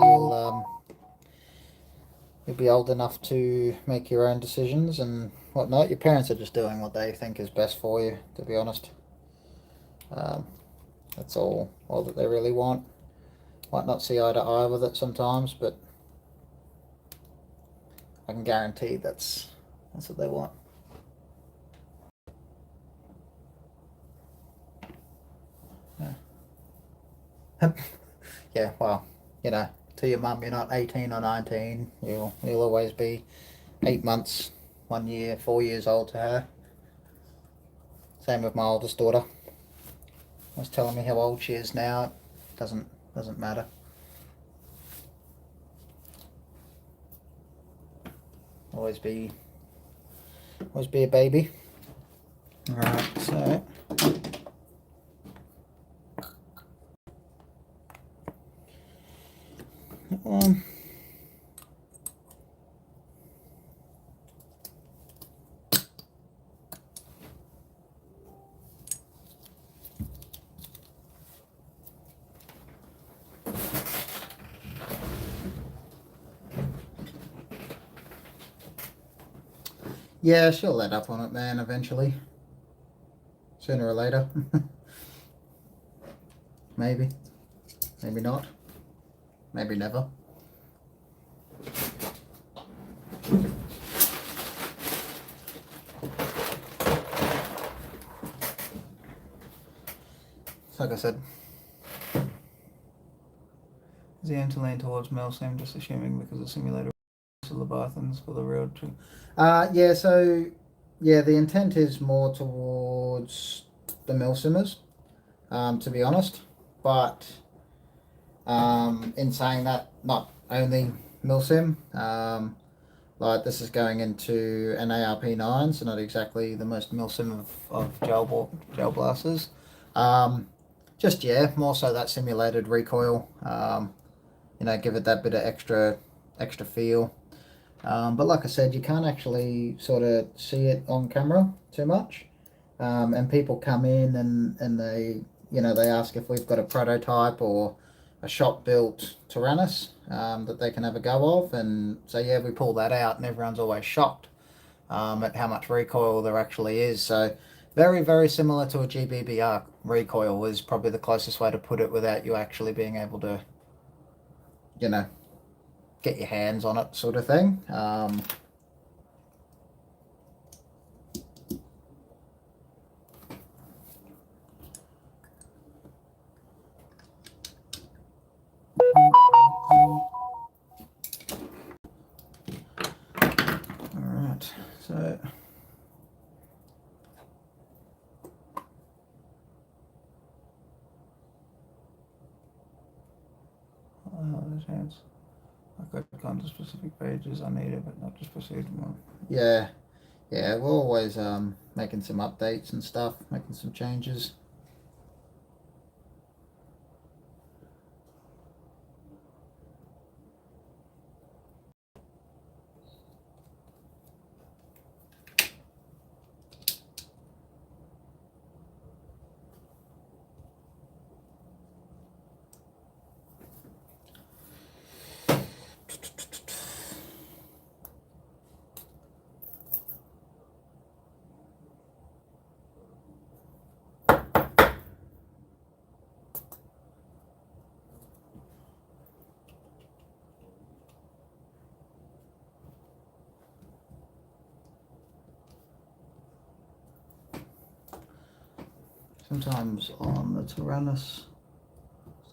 you'll be old enough to make your own decisions and whatnot. Your parents are just doing what they think is best for you, to be honest. That's all that they really want. Might not see eye to eye with it sometimes, but I can guarantee that's what they want. Yeah. Yeah, well, you know, to your mum, you're not 18 or 19. You'll always be 8 months, 1 year, 4 years old to her. Same with my oldest daughter. Was telling me how old she is now. It doesn't matter. Always be a baby. Alright, so that one. Yeah, she'll let up on it, man, eventually. Sooner or later. Maybe. Maybe not. Maybe never. Like I said, is the aim to lean towards Milsim, just assuming because the simulator Leviathans for the real true. Yeah, so yeah, the intent is more towards the Milsimmers, to be honest. But in saying that, not only Milsim, like this is going into an Arp9, so not exactly the most Milsim of gel blasters. Just yeah, more so that simulated recoil. You know, give it that bit of extra feel. But like I said, you can't actually sort of see it on camera too much. And people come in and they, you know, they ask if we've got a prototype or a shop built Taranis that they can have a go of. And so, yeah, we pull that out and everyone's always shocked. at how much recoil there actually is. So very, very similar to a GBBR recoil is probably the closest way to put it without you actually being able to, you know, get your hands on it sort of thing. Alright, so hands. I've got kind of specific pages I needed, but not just proceed one. Yeah, we're always making some updates and stuff, making some changes. Sometimes on the Taranis,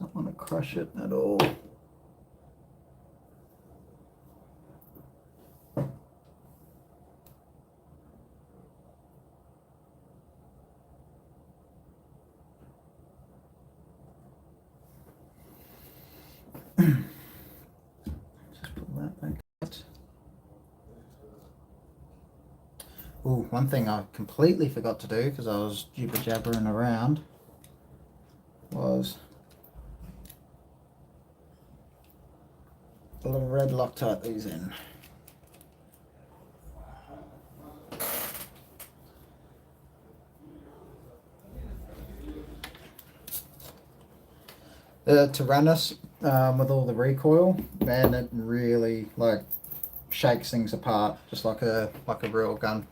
don't want to crush it at all. Just pull that back out. Ooh, one thing I completely forgot to do because I was jibber jabbering around was a little red Loctite these in. The Taranis with all the recoil, man, it really like shakes things apart, just like a real gun.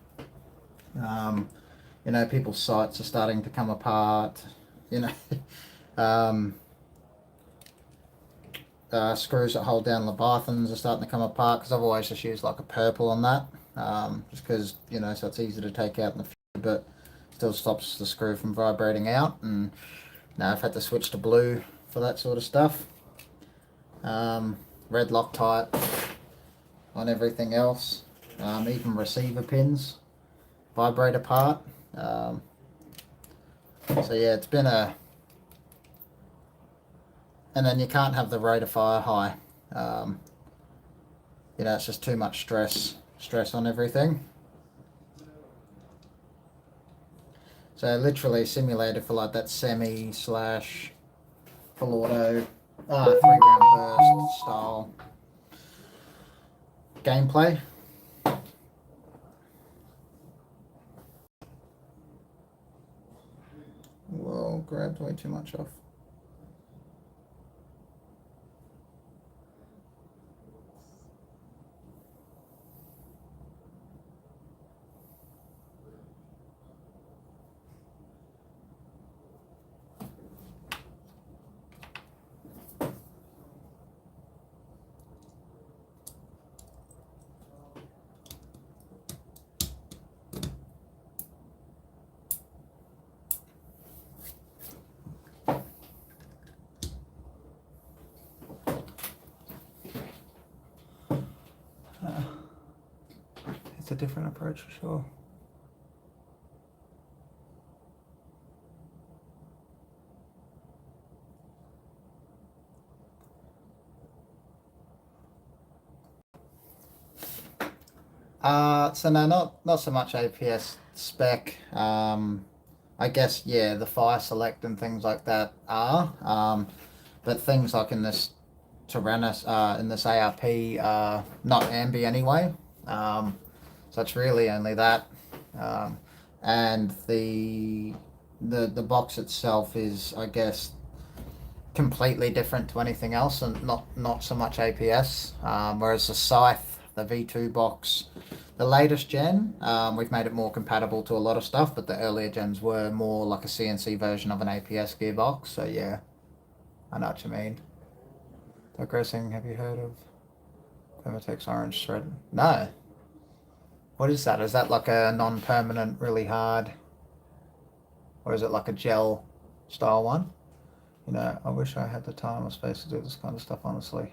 You know, people's sights are starting to come apart. You know, screws that hold down Leviathans are starting to come apart because I've always just used like a purple on that, just because, you know, so it's easy to take out in the future, but still stops the screw from vibrating out. And now I've had to switch to blue for that sort of stuff. Red Loctite on everything else, even receiver pins vibrate apart. So yeah, it's been a, and then you can't have the rate of fire high. You know, it's just too much stress on everything. So literally simulated for like that semi / full auto 3-round burst style gameplay. Whoa, grabbed way too much off. It's a different approach for sure. So no, not so much APS spec. I guess yeah, the fire select and things like that are. But things like in this Taranis, in this ARP, not ambi anyway. So it's really only that. And the box itself is, I guess, completely different to anything else, and not so much APS. Whereas the Scythe, the V2 box, The latest gen, we've made it more compatible to a lot of stuff, but the earlier gens were more like a CNC version of an APS gearbox. So yeah, I know what you mean. Digressing, have you heard of Permatex Orange Thread? No. What is that? Is that like a non-permanent, really hard, or is it like a gel style one? You know, I wish I had the time or space to do this kind of stuff, honestly.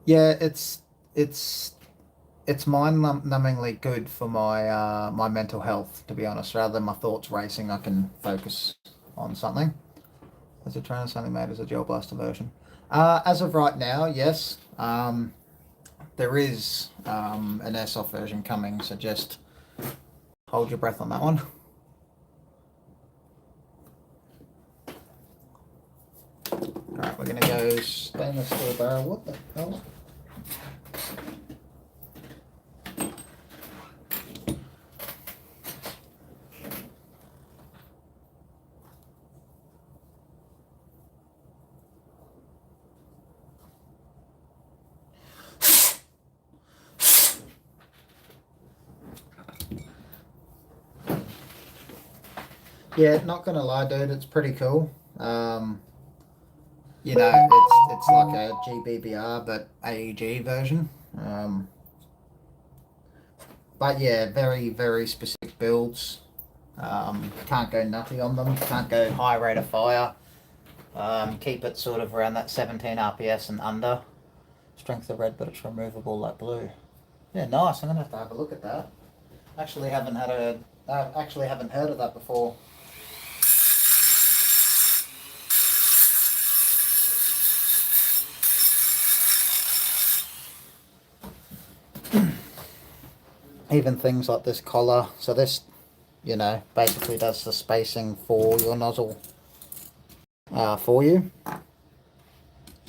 Yeah, it's mind-numbingly good for my my mental health, to be honest. Rather than my thoughts racing, I can focus on something. Is it Taranis only made as a gel blaster version? As of right now, yes. There is an airsoft version coming, so just hold your breath on that one. Alright, we're gonna go stainless steel barrel. What the hell? Yeah, not gonna lie, dude, it's pretty cool. You know, it's like a GBBR but AEG version. But yeah, very very specific builds. Can't go nutty on them. Can't go high rate of fire. Keep it sort of around that 17 RPS and under. Strength of red, but it's removable like blue. Yeah, nice. I'm gonna have a look at that. Actually, haven't heard of that before. Even things like this collar. So this, you know, basically does the spacing for your nozzle for you.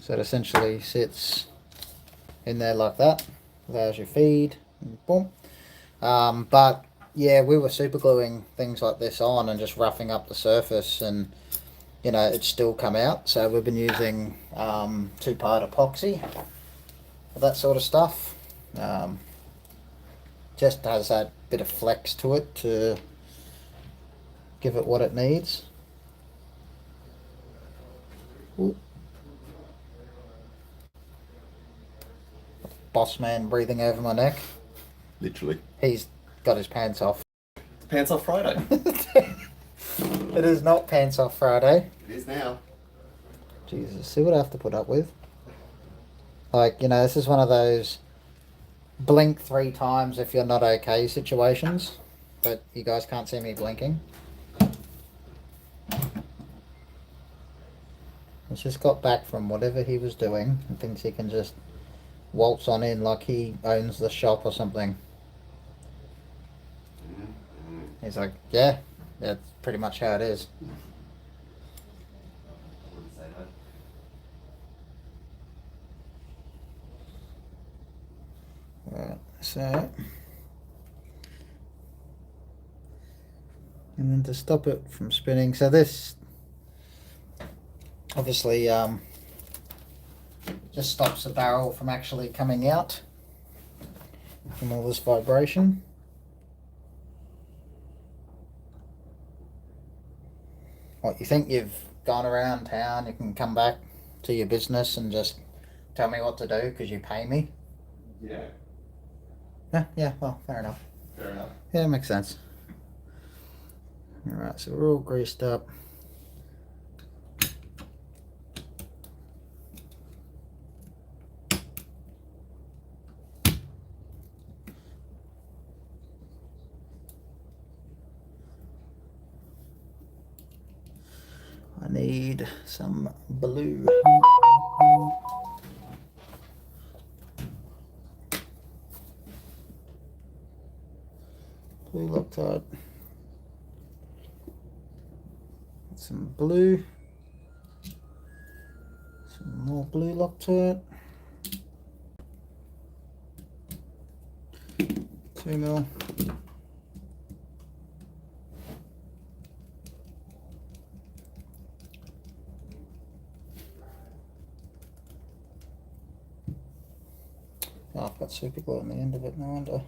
So it essentially sits in there like that. Allows your feed. And boom. But yeah, we were super gluing things like this on and just roughing up the surface, and you know, it's still come out. So we've been using 2-part epoxy for that sort of stuff. Just has that bit of flex to it to give it what it needs. Ooh. Boss man breathing over my neck. Literally. He's got his pants off. It's Pants Off Friday. It is not Pants Off Friday. It is now. Jesus, see what I have to put up with? Like, you know, this is one of those blink 3 times if you're not okay situations. But you guys can't see me blinking. He's just got back from whatever he was doing and thinks he can just waltz on in like he owns the shop or something. He's like, yeah, that's pretty much how it is. Wouldn't say that. Right, so, and then to stop it from spinning, so this obviously just stops the barrel from actually coming out from all this vibration. What, you think you've gone around town, you can come back to your business and just tell me what to do because you pay me? Yeah. Yeah, well, fair enough. Fair enough. Yeah, it makes sense. Alright, so we're all greased up. I need some blue. Blue Loctite. Some blue. Some more blue Loctite. 2 mil. Oh, I've got super glue on the end of it, no wonder.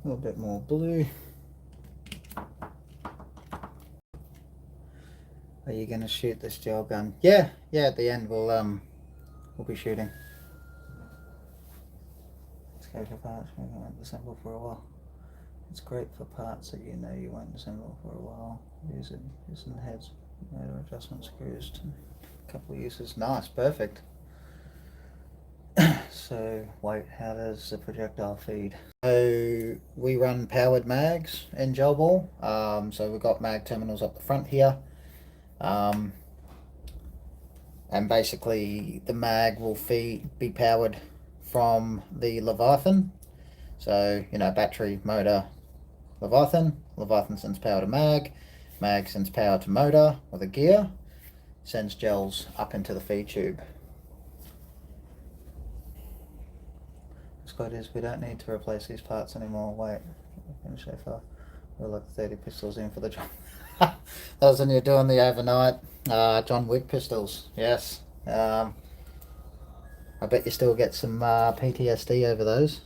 A little bit more blue. Are you going to shoot this gel gun? Yeah, at the end we'll be shooting. Let's go for parts we won't assemble for a while. It's great for parts that you know you won't assemble for a while. Using heads, motor adjustment screws, a couple of uses. Nice, perfect. So wait, how does the projectile feed? So we run powered mags in gel ball. So we've got mag terminals up the front here. And basically the mag will be powered from the Leviathan. So, you know, battery, motor, Leviathan sends power to mag sends power to motor with a gear, sends gels up into the feed tube. What's good is we don't need to replace these parts anymore. Wait, finish so far. We're like 30 pistols in for the job. That was when you're doing the overnight John Wick pistols. Yes. I bet you still get some PTSD over those.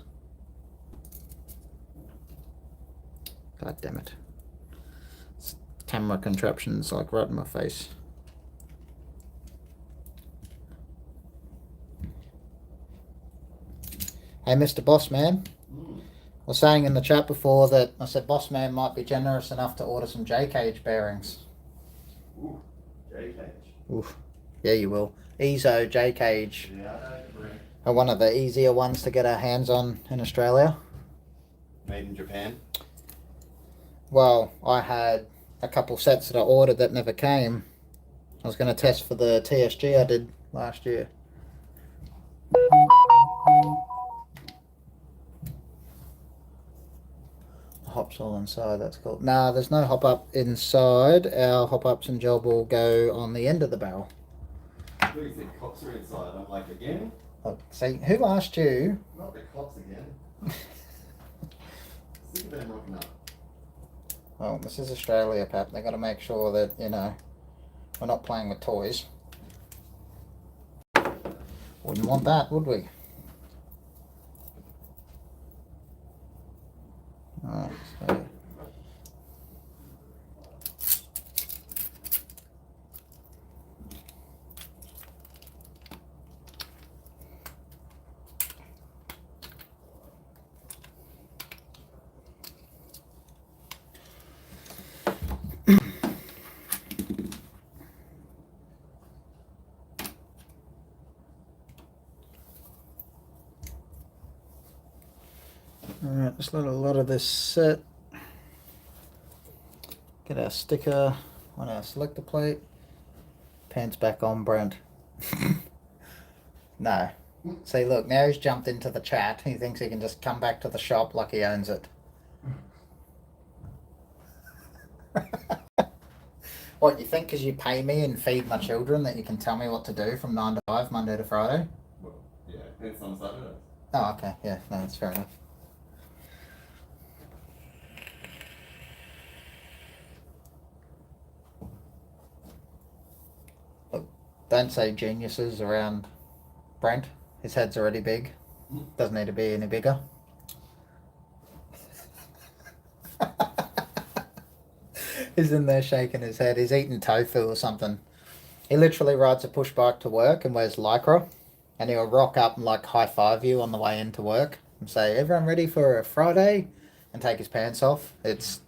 God damn it. This camera contraption's like right in my face. Hey, Mr. Bossman. I was saying in the chat before that I said Bossman might be generous enough to order some J-cage bearings. Ooh, J-cage. Oof. Yeah, you will. EZO J-cage Yeah, I agree. are one of the easier ones to get our hands on in Australia. Made in Japan. Well, I had a couple sets that I ordered that never came. I was going to test for the TSG I did last year. Hops all inside, that's cool. Nah, there's no hop up inside. Our hop ups and gel ball go on the end of the barrel. I thought you said cops are inside. I'm like, again? Look, see, who asked you? Not the cops again. Sick of them rocking up. Well, this is Australia, Pap. They got to make sure that, you know, we're not playing with toys. Wouldn't want that, would we? Alright, so... Alright, let's let a lot of this sit. Get our sticker on our selector plate. Pants back on, Brent. No. See, look, now he's jumped into the chat. He thinks he can just come back to the shop like he owns it. What, you think because you pay me and feed my children that you can tell me what to do from 9 to 5, Monday to Friday? Well, yeah, and some Saturdays. Oh, okay. Yeah, no, that's fair enough. Look, don't say geniuses around Brent. His head's already big. Doesn't need to be any bigger. He's in there shaking his head. He's eating tofu or something. He literally rides a push bike to work and wears Lycra. And he'll rock up and like high five you on the way into work and say, everyone ready for a Friday? And take his pants off. It's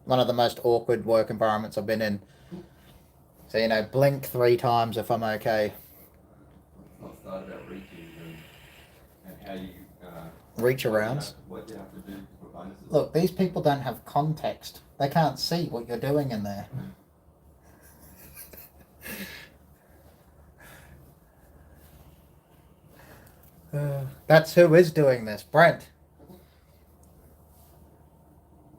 one of the most awkward work environments I've been in. So, you know, blink 3 times if I'm okay. Let's not start about reaching and how you... Reach arounds. What you have to do for bonuses. Look, these people don't have context. They can't see what you're doing in there. That's who is doing this, Brent.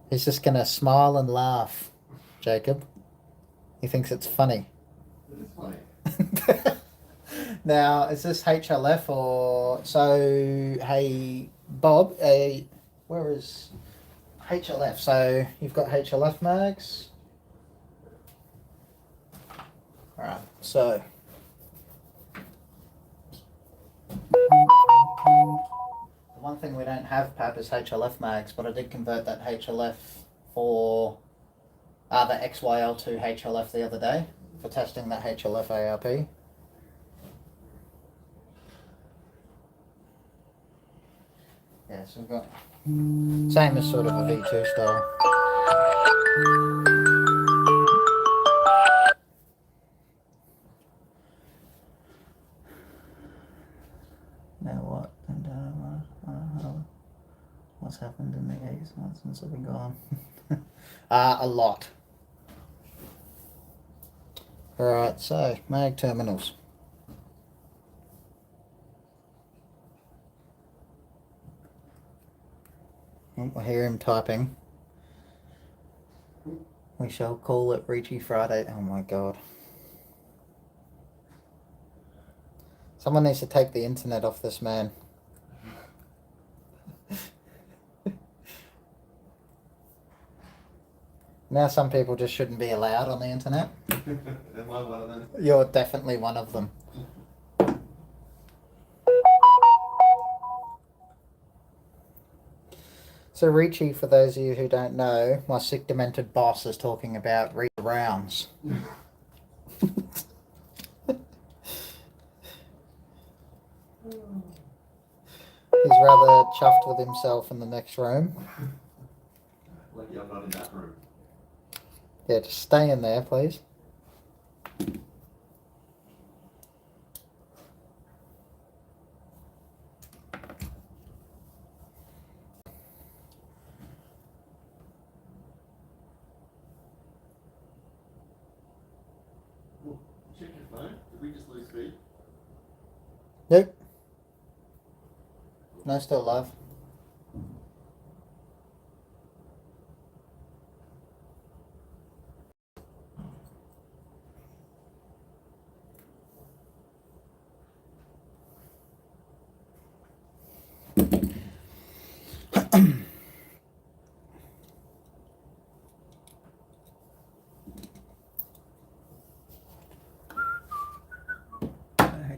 He's just gonna smile and laugh, Jacob. He thinks it's funny. It is funny. Now, is this HLF or so? Hey, Bob, where is HLF? So you've got HLF mags. All right. So the one thing we don't have, Pap, is HLF mags, but I did convert that HLF for the XYL to HLF the other day for testing that HLF ARP. Yeah, so we've got same as sort of a V2 style. Now what? What's happened in the 8 months since I've been gone? A lot. Alright, so mag terminals. I hear him typing. We shall call it Ricci Friday. Oh my god. Someone needs to take the internet off this man. Now some people just shouldn't be allowed on the internet. Am I one of them? You're definitely one of them. So Ricci, for those of you who don't know, my sick demented boss is talking about read rounds. He's rather chuffed with himself in the next room. Lucky I'm not in that room. Yeah, just stay in there, please. Oh, check your phone. Did we just lose speed? Nope. No, still alive.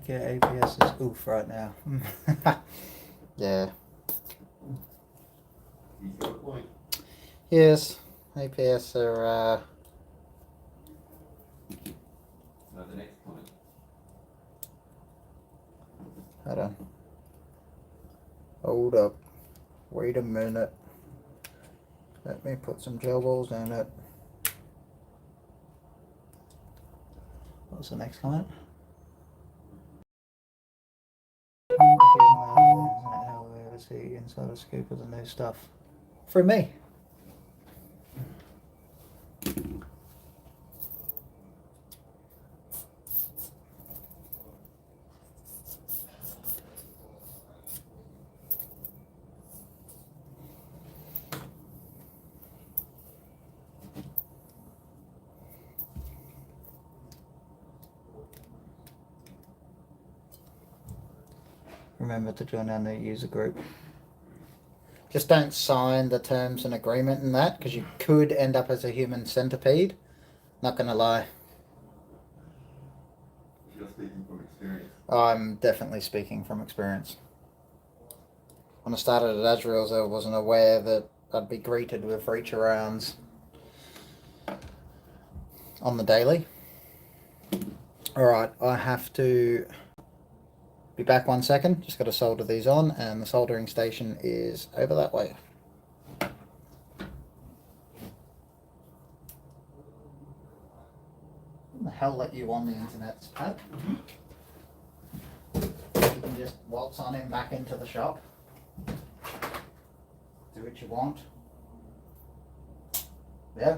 Okay, APS is oof right now. Yeah. He's got a point. Yes, APS are. No, the next point. Hold on. Hold up. Wait a minute. Let me put some gel balls in it. What's the next comment? How we ever see inside a scoop of the new stuff. For me. Remember to join our new user group. Just don't sign the terms and agreement in that, because you could end up as a human centipede. Not gonna lie. You're speaking from experience. I'm definitely speaking from experience. When I started at Azrael's, I wasn't aware that I'd be greeted with reach arounds on the daily. Alright, I have to be back 1 second. Just got to solder these on, and the soldering station is over that way. Who the hell let you on the internet, Pat? You can just waltz on in back into the shop. Do what you want. Yeah.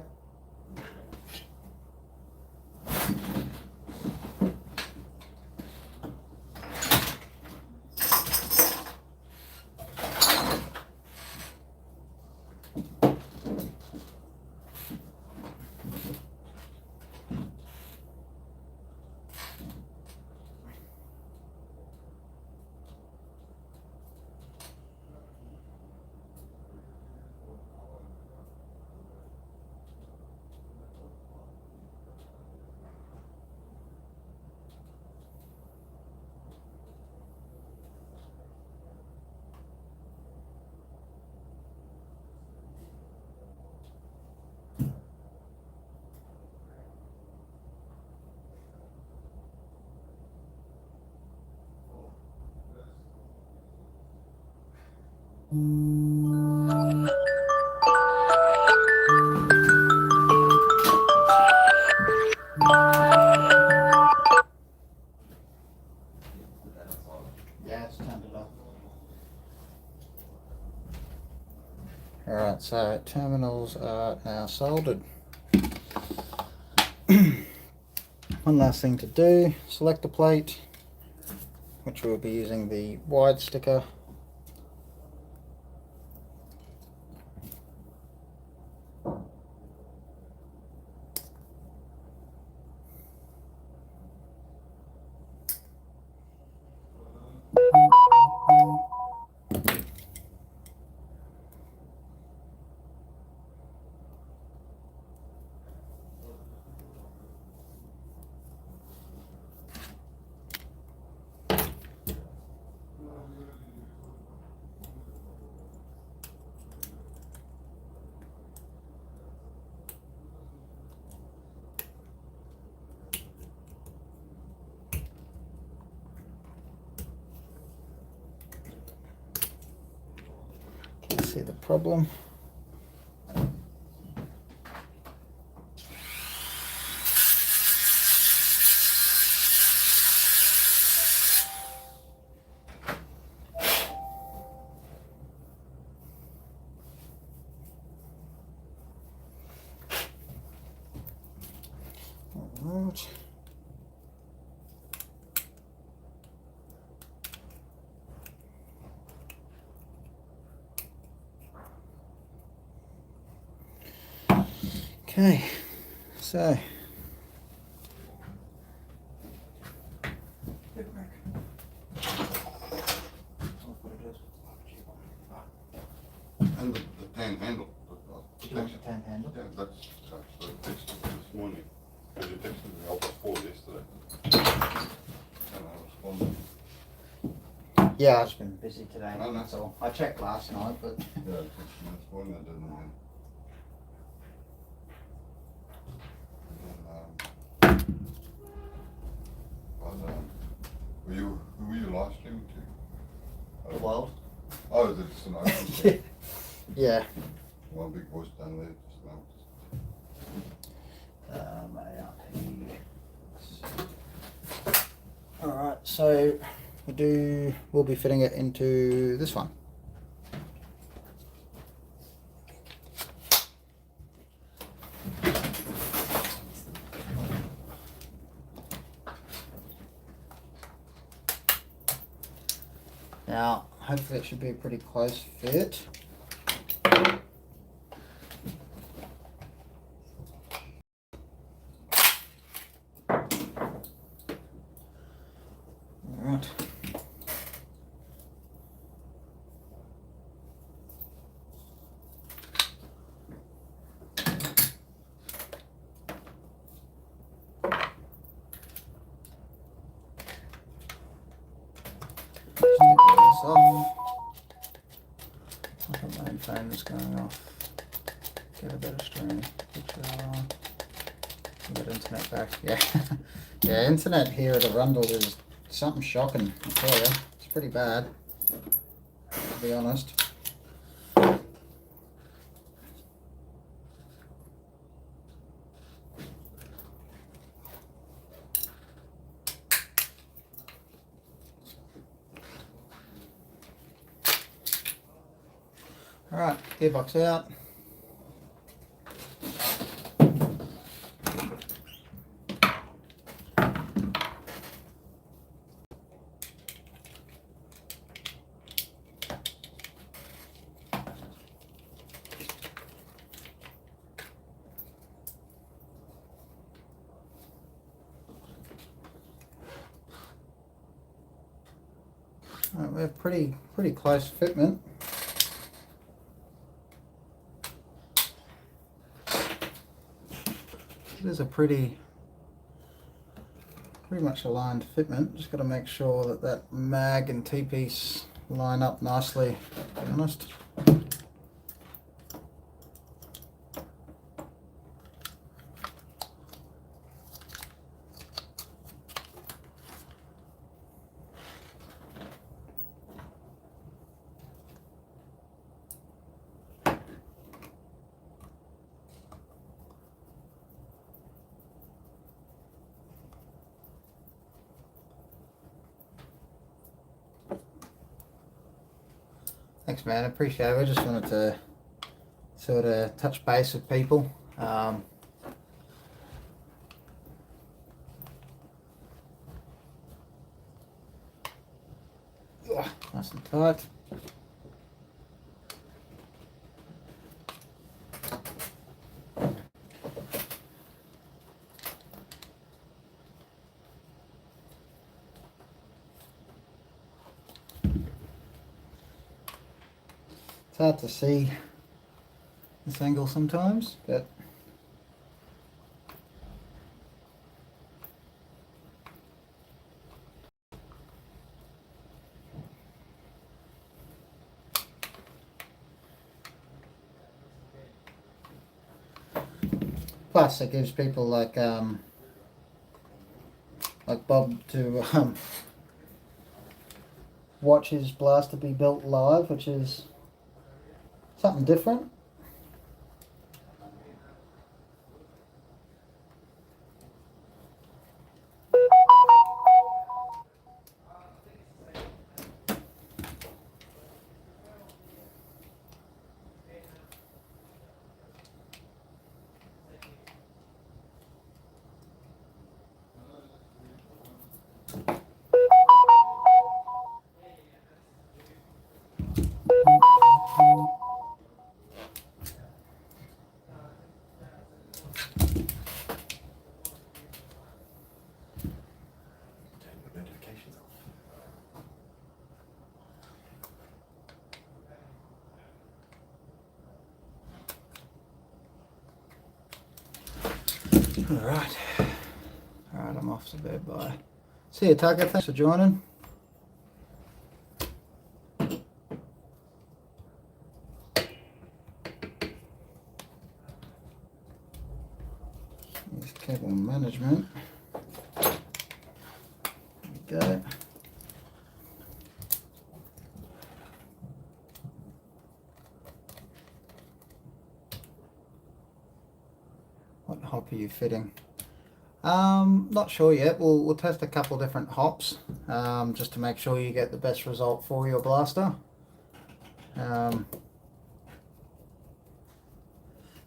Yeah, it's turned it off. Alright, so terminals are now soldered. One last thing to do, select the plate, which we'll be using the wide sticker. Can you see the problem? Alright. Okay, so And the tan handle. do you want the tan handle? Yeah, that's the text this morning. Because you texted me after 4 yesterday. And I responded. Yeah, I've just been busy today, No, no. that's all. I checked last night, but Yeah, this morning I didn't know. Who were you live streaming to? the world. Oh, it's an open thing. Yeah. One big voice down there just now. Alright, so we'll be fitting it into this one. Now, hopefully it should be a pretty close fit. Alright. Just take this off. I think my phone is going off. Get a better stream. Get internet back. Yeah. Yeah, internet here at Arundel is something shocking, I tell you. It's pretty bad, to be honest. Alright, gearbox out. Alright, we have pretty close fitment. It is a pretty much aligned fitment. Just got to make sure that that mag and T-piece line up nicely, to be honest. Thanks, man. I appreciate it. I just wanted to sort of touch base with people. Nice and tight. It's hard to see this angle sometimes, but plus it gives people like Bob to watch his blaster be built live, which is something different. Alright, I'm off to bed. Bye. See you, Tucker. Thanks for joining. Here's cable management. There we go. What hop are you fitting? Not sure yet. We'll test a couple different hops just to make sure you get the best result for your blaster. But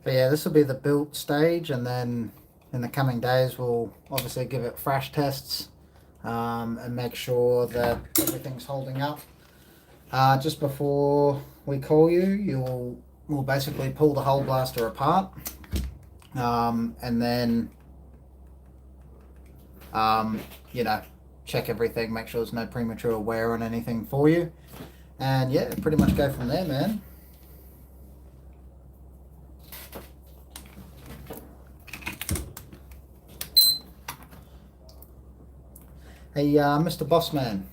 yeah, this will be the built stage, and then in the coming days we'll obviously give it fresh tests and make sure that everything's holding up. Just before we call you, we'll basically pull the whole blaster apart and then you know, check everything, make sure there's no premature wear on anything for you, and yeah, pretty much go from there, man. Hey, Mr. Bossman,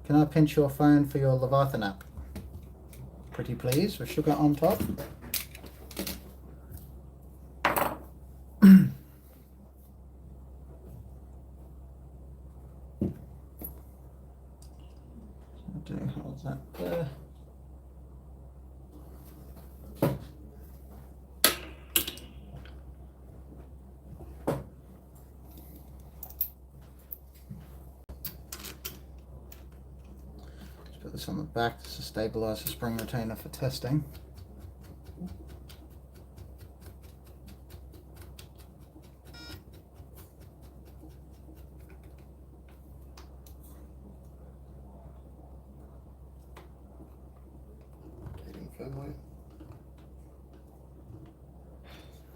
can I pinch your phone for your Leviathan app? Pretty please, with sugar on top. Hold that there. Just put this on the back to stabilize the spring retainer for testing. Family.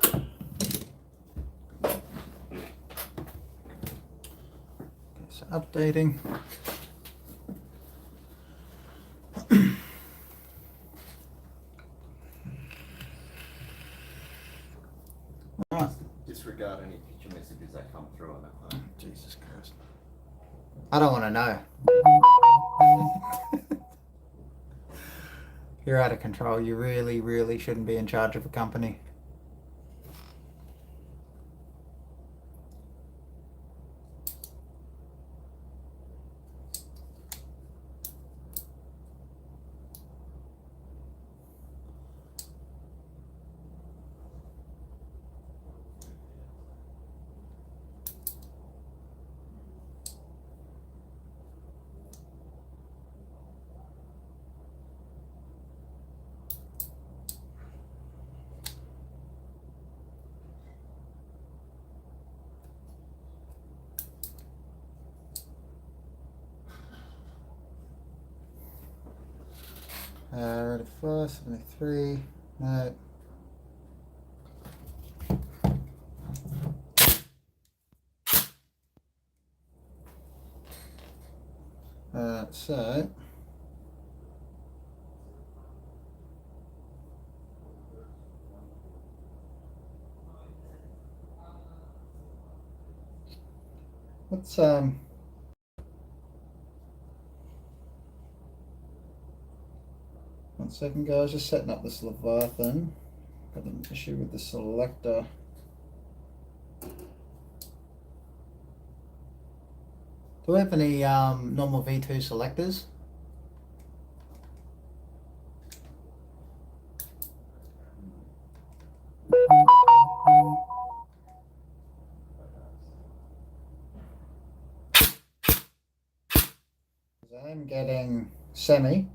Okay, so updating. Right. Disregard any picture messages that come through on that phone. Jesus Christ. I don't want to know. You're out of control. You really, really shouldn't be in charge of a company. Ready for 73. No. So let's 1 second, guys. Just setting up this Leviathan. Got an issue with the selector. Do we have any normal V2 selectors? I'm getting semi.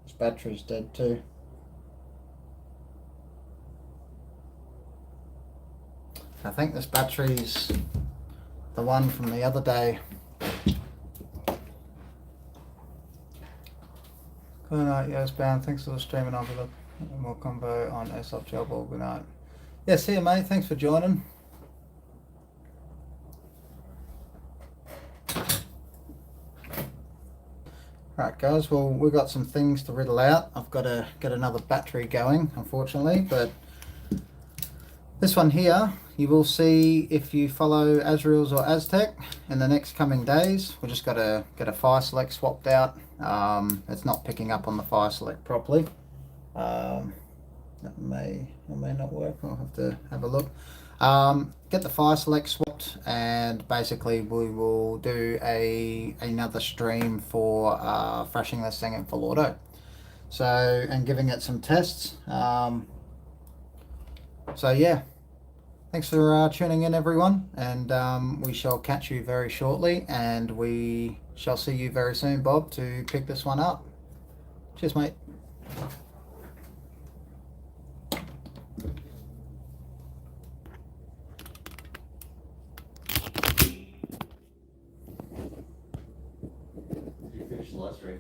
This battery's dead too. I think this battery's the one from the other day. Good night, yes, bound. Thanks for the streaming on the more combo on Airsoft Job. All good night. Yeah, see you, mate. Thanks for joining. Right, guys. Well, we've got some things to riddle out. I've got to get another battery going, unfortunately, but this one here, you will see if you follow Azrael's or Aztec in the next coming days. We just got to get a fire select swapped out. It's not picking up on the fire select properly. That may or may not work. I'll have to have a look. Get the fire select swapped, and basically we will do another stream for freshing this thing in full auto. So, and giving it some tests. So yeah. Thanks for tuning in, everyone, and we shall catch you very shortly, and we shall see you very soon, Bob, to pick this one up. Cheers, mate. Did you finish the last stream?